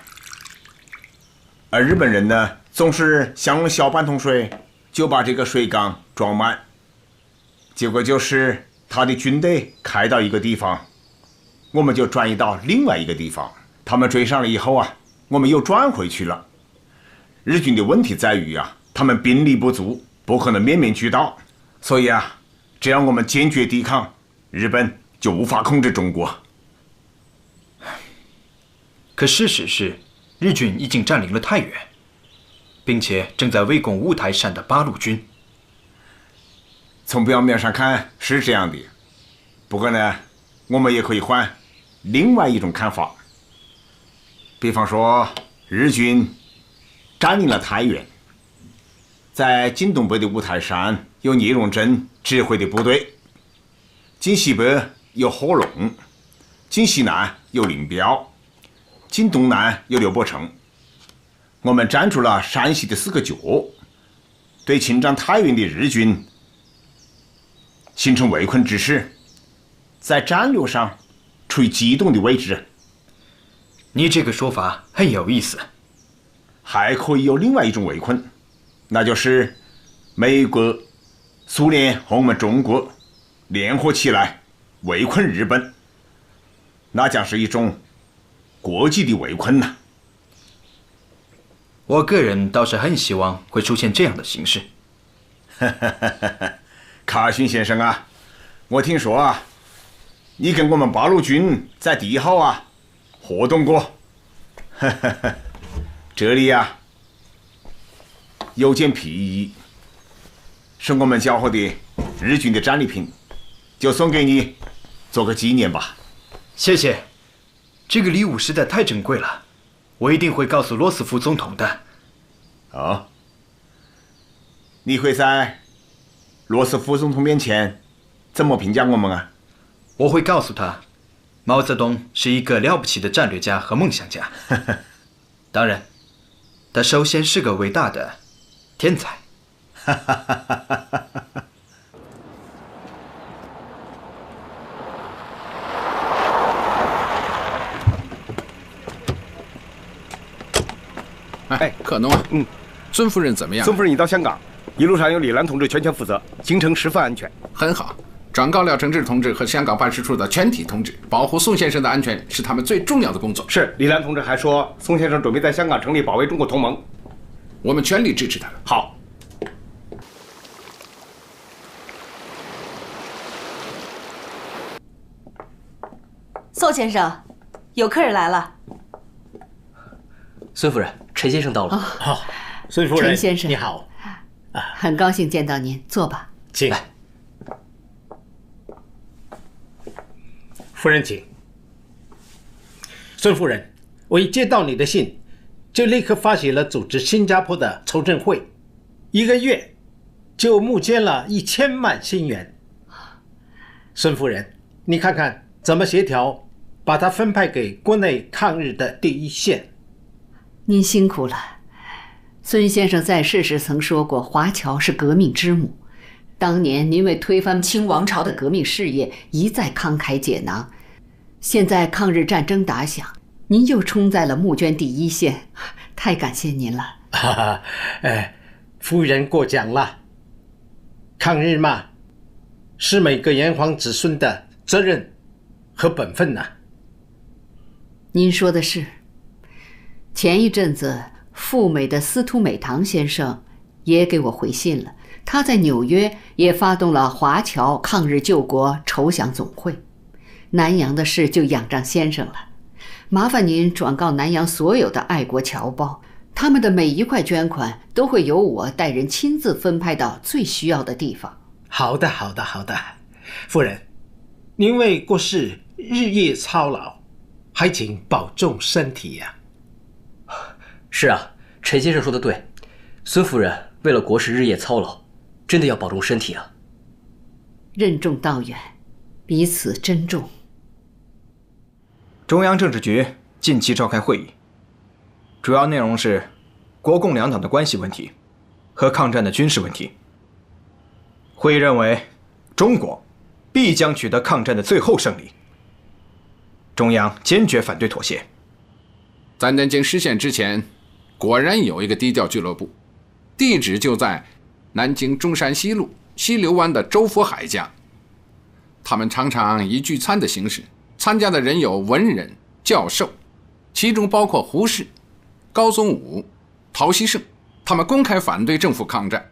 而日本人呢，总是想用小半桶水就把这个水缸装满，结果就是他的军队开到一个地方，我们就转移到另外一个地方。他们追上了以后啊，我们又转回去了。日军的问题在于啊，他们兵力不足，不可能面面俱到，所以啊，只要我们坚决抵抗，日本就无法控制中国。可事实是，日军已经占领了太原，并且正在围攻五台山的八路军。从表面上看是这样的，不过呢，我们也可以换另外一种看法。比方说，日军占领了太原，在晋东北的五台山有聂荣臻指挥的部队，晋西北有贺龙，晋西南有林彪，晋东南有刘伯承。我们站住了山西的4个角，对侵占太原的日军形成围困之势，在战略上处于机动的位置。你这个说法很有意思。还可以有另外一种围困，那就是美国、苏联和我们中国联合起来围困日本，那将是一种国际的围困呐。我个人倒是很希望会出现这样的形势。卡逊先生啊，我听说啊，你跟我们八路军在1号啊活动过。这里呀，有件皮衣，是我们缴获的日军的战利品，就送给你，做个纪念吧。谢谢，这个礼物实在太珍贵了，我一定会告诉罗斯福总统的。哦，你会在罗斯福总统面前怎么评价我们啊？我会告诉他，毛泽东是一个了不起的战略家和梦想家。当然，他首先是个伟大的天才。哎，可农啊，孙夫人怎么样？孙夫人已到香港，一路上由李兰同志全权负责，行程十分安全。很好，转告廖承志同志和香港办事处的全体同志，保护宋先生的安全是他们最重要的工作。是，李兰同志还说，宋先生准备在香港成立保卫中国同盟，我们全力支持他。好。宋先生，有客人来了。孙夫人，陈先生到了。好，孙夫人，陈先生你好。很高兴见到您，坐吧。请。夫人请。孙夫人，我一接到你的信，就立刻发起了组织新加坡的筹赈会，1个月就募捐了1000万新元。孙夫人，你看看怎么协调，把它分派给国内抗日的第一线。您辛苦了。孙先生在世时曾说过，华侨是革命之母。当年您为推翻清王朝的革命事业一再慷慨解囊，现在抗日战争打响，您又冲在了募捐第一线，太感谢您了。夫人过奖了。抗日嘛，是每个炎黄子孙的责任和本分呐。您说的是。前一阵子，赴美的司徒美堂先生也给我回信了，他在纽约也发动了华侨抗日救国筹饷总会。南洋的事就仰仗先生了，麻烦您转告南洋所有的爱国侨胞，他们的每一块捐款都会由我带人亲自分派到最需要的地方。好的，夫人，您为国事日夜操劳，还请保重身体呀。是啊，陈先生说的对，孙夫人为了国事日夜操劳，真的要保重身体啊。任重道远，彼此珍重。中央政治局近期召开会议，主要内容是国共两党的关系问题和抗战的军事问题。会议认为，中国必将取得抗战的最后胜利，中央坚决反对妥协。在南京实现之前，果然有一个低调俱乐部，地址就在南京中山西路西流湾的周佛海家。他们常常以聚餐的形式，参加的人有文人、教授，其中包括胡适、高宗武、陶希圣。他们公开反对政府抗战，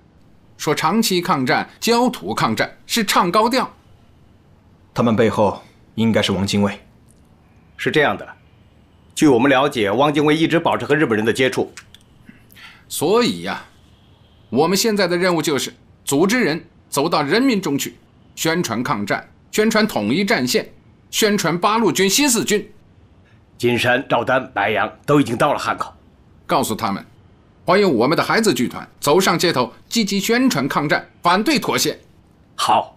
说长期抗战、焦土抗战是唱高调。他们背后应该是汪精卫。是这样的，据我们了解，汪精卫一直保持和日本人的接触。所以呀，我们现在的任务就是组织人走到人民中去，宣传抗战，宣传统一战线，宣传八路军新四军。金山、赵丹、白杨都已经到了汉口，告诉他们，欢迎我们的孩子剧团走上街头，积极宣传抗战，反对妥协。好。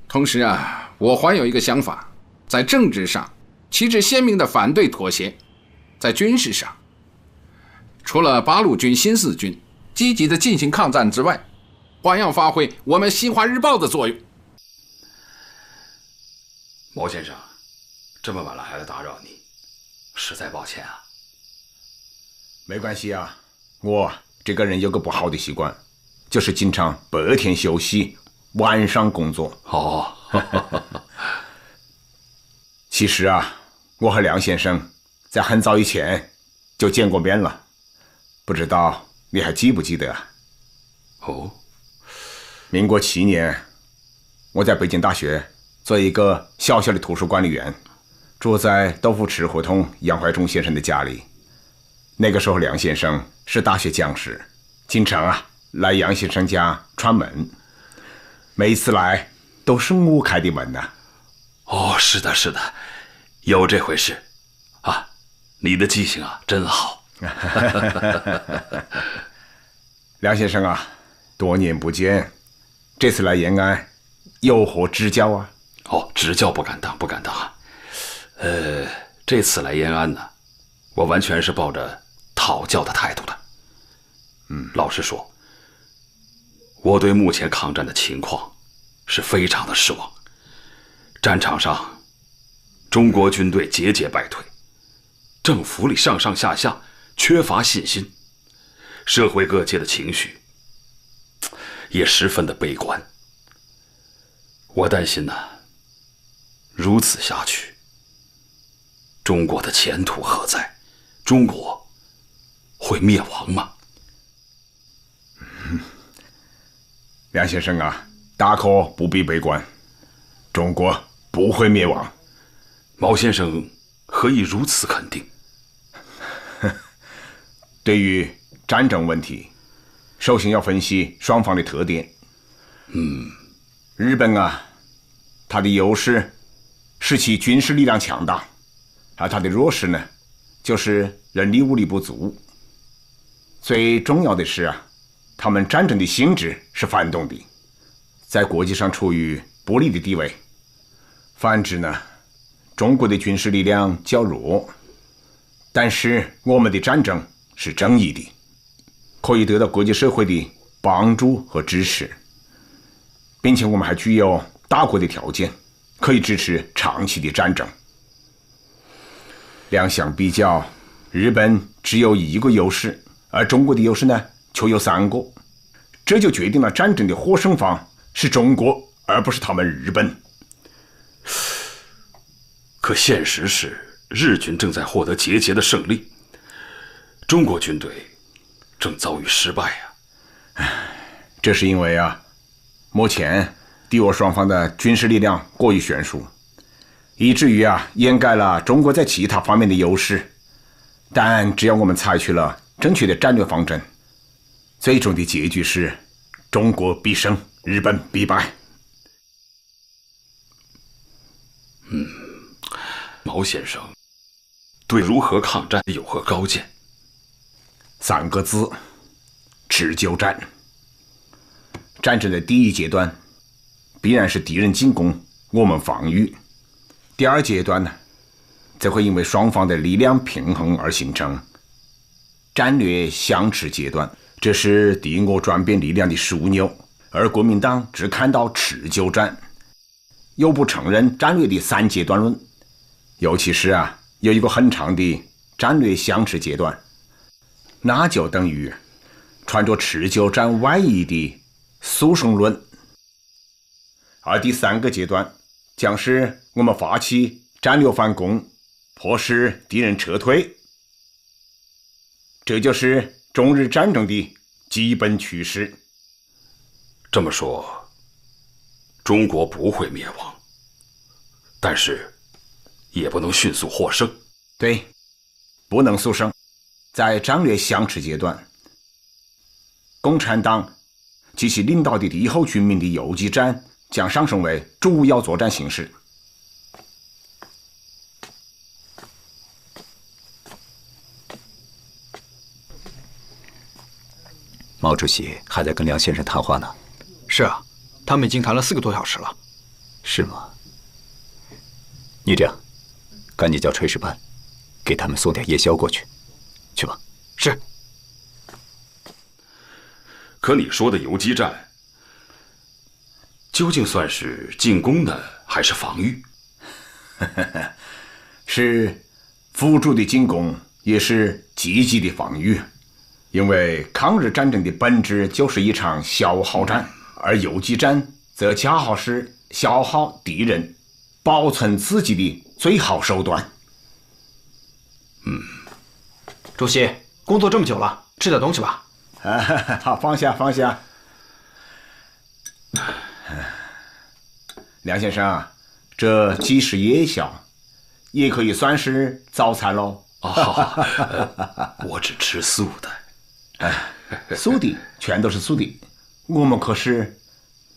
同时啊，我还有一个想法，在政治上旗帜鲜明的反对妥协，在军事上，除了八路军新四军积极的进行抗战之外，还要发挥我们新华日报的作用。毛先生，这么晚了还来打扰你，实在抱歉啊。没关系啊，我这个人有个不好的习惯，就是经常白天休息，晚上工作。哦，其实啊，我和梁先生在很早以前就见过面了，不知道你还记不记得啊？哦，民国7年，我在北京大学做一个小小的图书管理员，住在豆腐池胡同杨怀忠先生的家里。那个时候梁先生是大学讲师，经常啊来杨先生家串门，每一次来都是我开的门呐。哦，是的，是的，有这回事啊！你的记性啊真好。梁先生啊，多年不见，这次来延安有何指教啊？哦，指教不敢当，不敢当啊。这次来延安呢，我完全是抱着讨教的态度的。老实说，我对目前抗战的情况是非常的失望。战场上，中国军队节节败退，政府里上上下下缺乏信心，社会各界的情绪也十分的悲观。我担心呢，如此下去，中国的前途何在？中国会灭亡吗？梁先生啊，大可不必悲观，中国不会灭亡。毛先生何以如此肯定？对于战争问题，首先要分析双方的特点。日本啊，它的优势是其军事力量强大，而它的弱势呢，就是人力物力不足。最重要的是啊，他们战争的性质是反动的，在国际上处于不利的地位。反之呢，中国的军事力量较弱，但是我们的战争是正义的，可以得到国际社会的帮助和支持，并且我们还具有大国的条件，可以支持长期的战争。两相比较，日本只有一个优势，而中国的优势呢，却有3个，这就决定了战争的获胜方是中国，而不是他们日本。可现实是，日军正在获得节节的胜利，中国军队正遭遇失败呀。这是因为啊，目前敌我双方的军事力量过于悬殊，以至于啊掩盖了中国在其他方面的优势。但只要我们采取了正确的战略方针，最终的结局是中国必胜，日本必败。毛先生对如何抗战有何高见？3个字：持久战。战争的第一阶段必然是敌人进攻，我们防御。第2阶段呢，则会因为双方的力量平衡而形成战略相持阶段，这是敌我转变力量的枢纽。而国民党只看到持久战，又不承认战略的3阶段论，尤其是啊有一个很长的战略相持阶段，那就等于穿着持久战外衣的速胜论。而第3个阶段将是我们发起战略反攻，迫使敌人撤退。这就是中日战争的基本趋势。这么说，中国不会灭亡，但是也不能迅速获胜。对，不能速胜。在战略相持阶段，共产党及其领导的敌后军民的游击战将上升为主要作战形式。毛主席还在跟梁先生谈话呢。是啊，他们已经谈了4个多小时了。是吗？你这样，赶紧叫炊事班，给他们送点夜宵过去，去吧。是。可你说的游击战，究竟算是进攻呢，还是防御？是辅助的进攻，也是积极的防御。因为抗日战争的本质就是一场消耗战，而游击战则恰好是消耗敌人、保存自己的最好手段。主席，工作这么久了，吃点东西吧。好，放下放下。梁先生，这既是夜宵，也可以算是早餐喽。我只吃素的。素的全都是素的，我们可是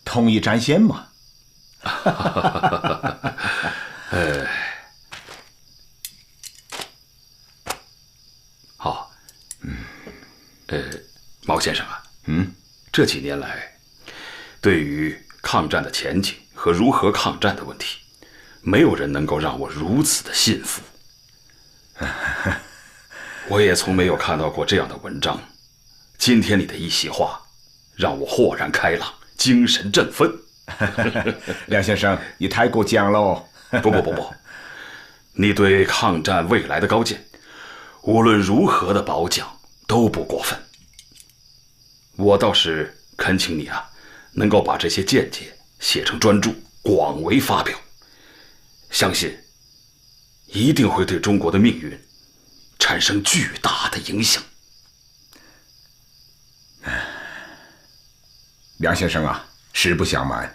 同一战线嘛。好，毛先生啊，这几年来，对于抗战的前景和如何抗战的问题，没有人能够让我如此的信服。我也从没有看到过这样的文章。今天你的一席话，让我豁然开朗，精神振奋。梁先生，你太过奖了哦。不，你对抗战未来的高见，无论如何的褒奖都不过分。我倒是恳请你啊，能够把这些见解写成专著，广为发表。相信一定会对中国的命运产生巨大的影响。梁先生啊，实不相瞒，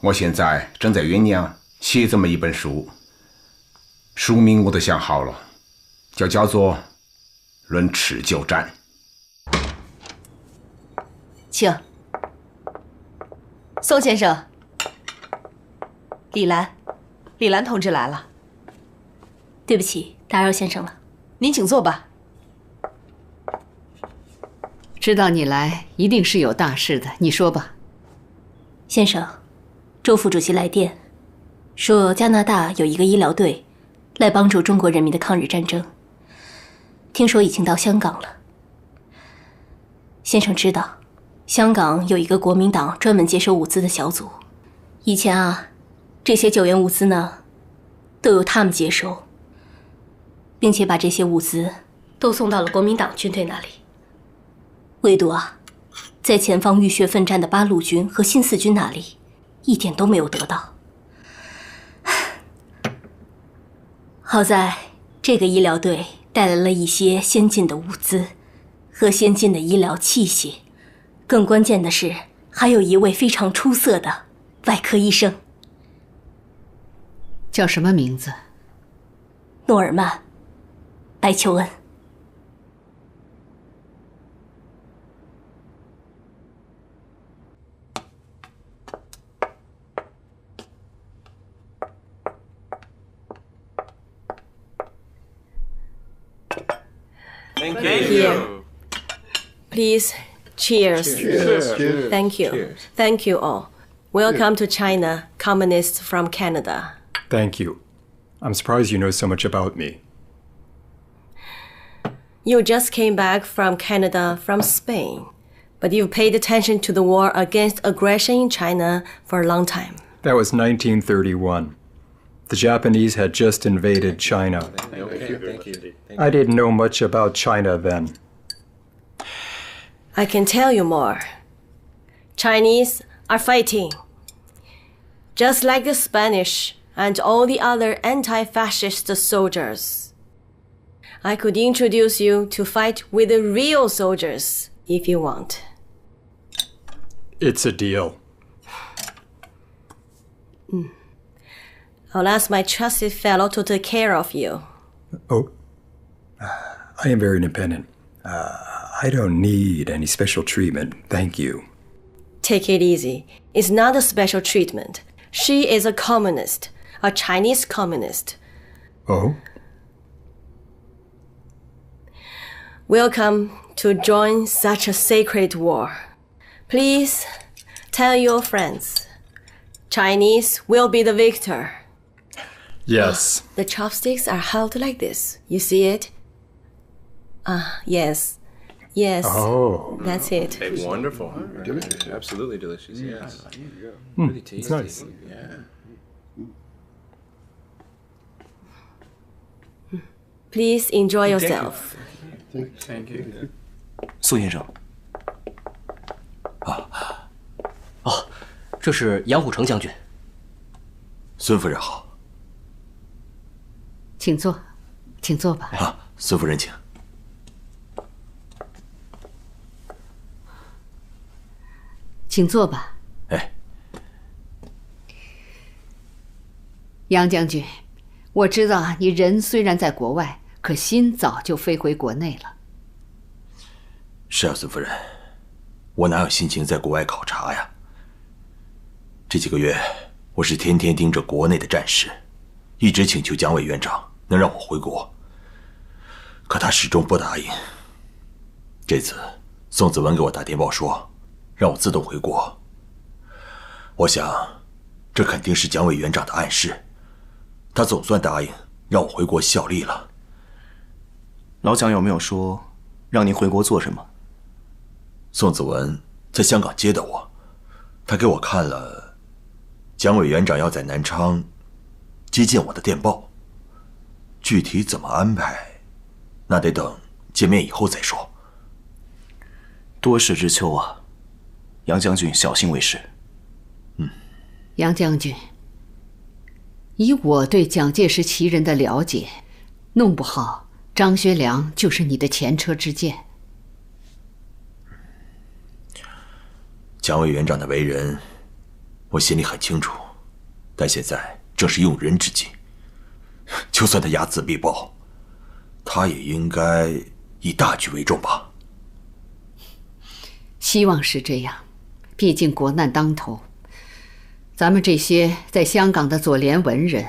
我现在正在酝酿写这么一本书，书名我都想好了，叫做《论持久战》。请。宋先生，李兰同志来了。对不起，打扰先生了。您请坐吧。知道你来，一定是有大事的，你说吧。先生，周副主席来电，说加拿大有一个医疗队来帮助中国人民的抗日战争，听说已经到香港了。先生知道，香港有一个国民党专门接收物资的小组，以前啊，这些救援物资呢，都由他们接收，并且把这些物资都送到了国民党军队那里。唯独啊，在前方浴血奋战的8路军和新四军那里，一点都没有得到。好在这个医疗队带来了一些先进的物资和先进的医疗器械，更关键的是，还有一位非常出色的外科医生。叫什么名字？诺尔曼·白求恩。Thank you. Please, cheers. Cheers. Thank you. Cheers. Thank you all. Welcome to China, communists from Canada. Thank you. I'm surprised you know so much about me. You just came back from Canada from Spain, but you've paid attention to the war against aggression in China for a long time. That was 1931. The Japanese had just invaded China. Thank you. I didn't know much about China then. I can tell you more. Chinese are fighting. Just like the Spanish and all the other anti-fascist soldiers. I could introduce you to fight with the real soldiers if you want. It's a deal. I'll ask my trusted fellow to take care of you. Oh, I am very independent. I don't need any special treatment, thank you. Take it easy. It's not a special treatment. She is a communist, a Chinese communist. Oh? Welcome to join such a sacred war. Please tell your friends. Chinese will be the victor. Yes. The chopsticks are held like this. You see it? Yes. Yes. Oh. That's it. Hey, wonderful. Absolutely delicious. Yes. Really tasty. It's nice. Yeah. Please enjoy yourself. Thank you. 苏先生。这是杨虎城将军。孙夫人好。请坐，请坐吧。孙夫人请。请坐吧。哎，杨将军，我知道你人虽然在国外，可心早就飞回国内了。是啊，孙夫人，我哪有心情在国外考察呀？这几个月，我是天天盯着国内的战事，一直请求蒋委员长能让我回国，可他始终不答应。这次，宋子文给我打电报说，让我自动回国。我想，这肯定是蒋委员长的暗示，他总算答应让我回国效力了。老蒋有没有说让您回国做什么？宋子文在香港接的我，他给我看了蒋委员长要在南昌接见我的电报，具体怎么安排，那得等见面以后再说。多事之秋啊，杨将军小心为是。杨将军，以我对蒋介石其人的了解，弄不好张学良就是你的前车之鉴。蒋委员长的为人，我心里很清楚，但现在正是用人之际，就算他睚眦必报，他也应该以大局为重吧。希望是这样，毕竟国难当头，咱们这些在香港的左联文人，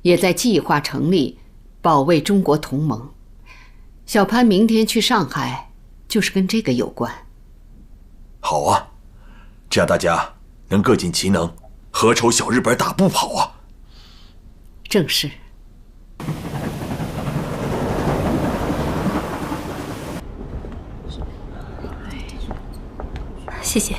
也在计划成立保卫中国同盟。小潘明天去上海，就是跟这个有关。好啊，这样大家能各尽其能，何愁小日本打不跑啊？正是。谢谢。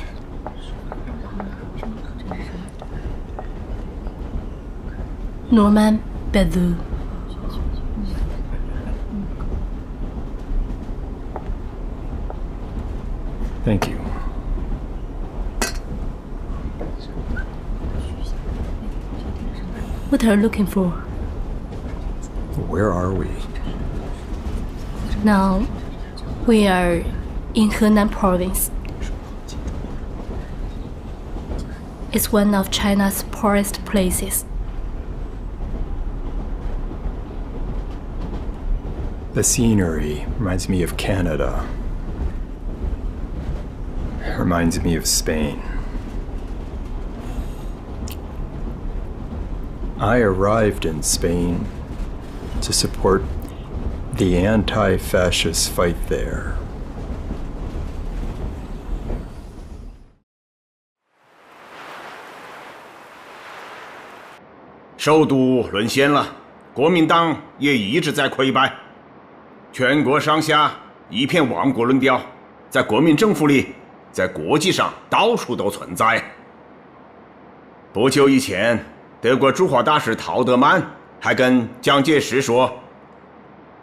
Norman Bedou。Thank you. What are you looking for? Where are we? Now, we are in Henan province. It's one of China's poorest places. The scenery reminds me of Canada. It reminds me of Spain. I arrived in Spain to support the anti-fascist fight there. 首都沦陷了，国民党也一直在溃败，全国上下一片亡国论调，在国民政府里，在国际上到处都存在。不久以前，德国驻华大使陶德曼还跟蒋介石说：“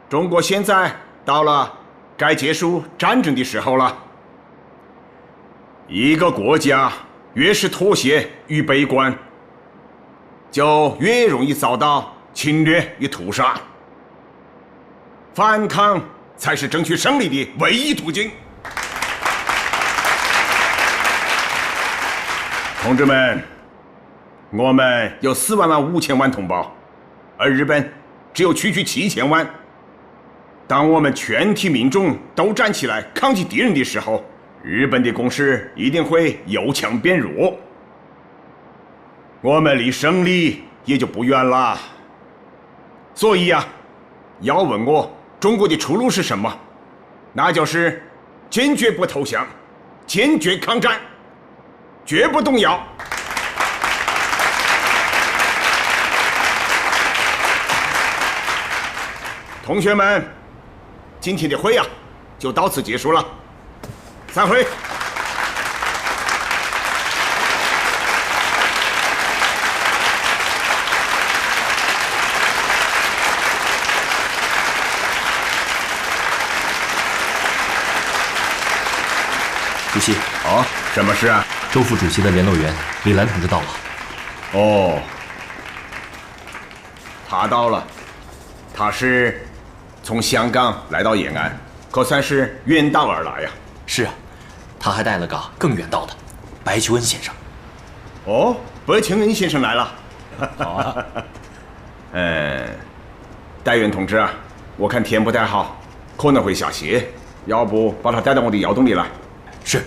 中国现在到了该结束战争的时候了。”一个国家越是妥协与悲观，就越容易遭到侵略与屠杀。反抗才是争取胜利的唯一途径。同志们，我们有4.5万同胞，而日本只有区区7000万。当我们全体民众都站起来抗击敌人的时候，日本的攻势一定会由强变弱，我们离胜利也就不远了。所以呀，要问我中国的出路是什么，那就是坚决不投降，坚决抗战，绝不动摇。同学们，今天的会呀，就到此结束了，散会。主席，哦，什么事啊？周副主席的联络员李兰同志到了。哦，他到了，他是从香港来到延安，可算是远道而来呀。是啊，他还带了个更远道的白求恩先生。哦，白求恩先生来了。好啊。戴元同志啊，我看天不太好，可能会下雪，要不把他带到我的窑洞里来？是。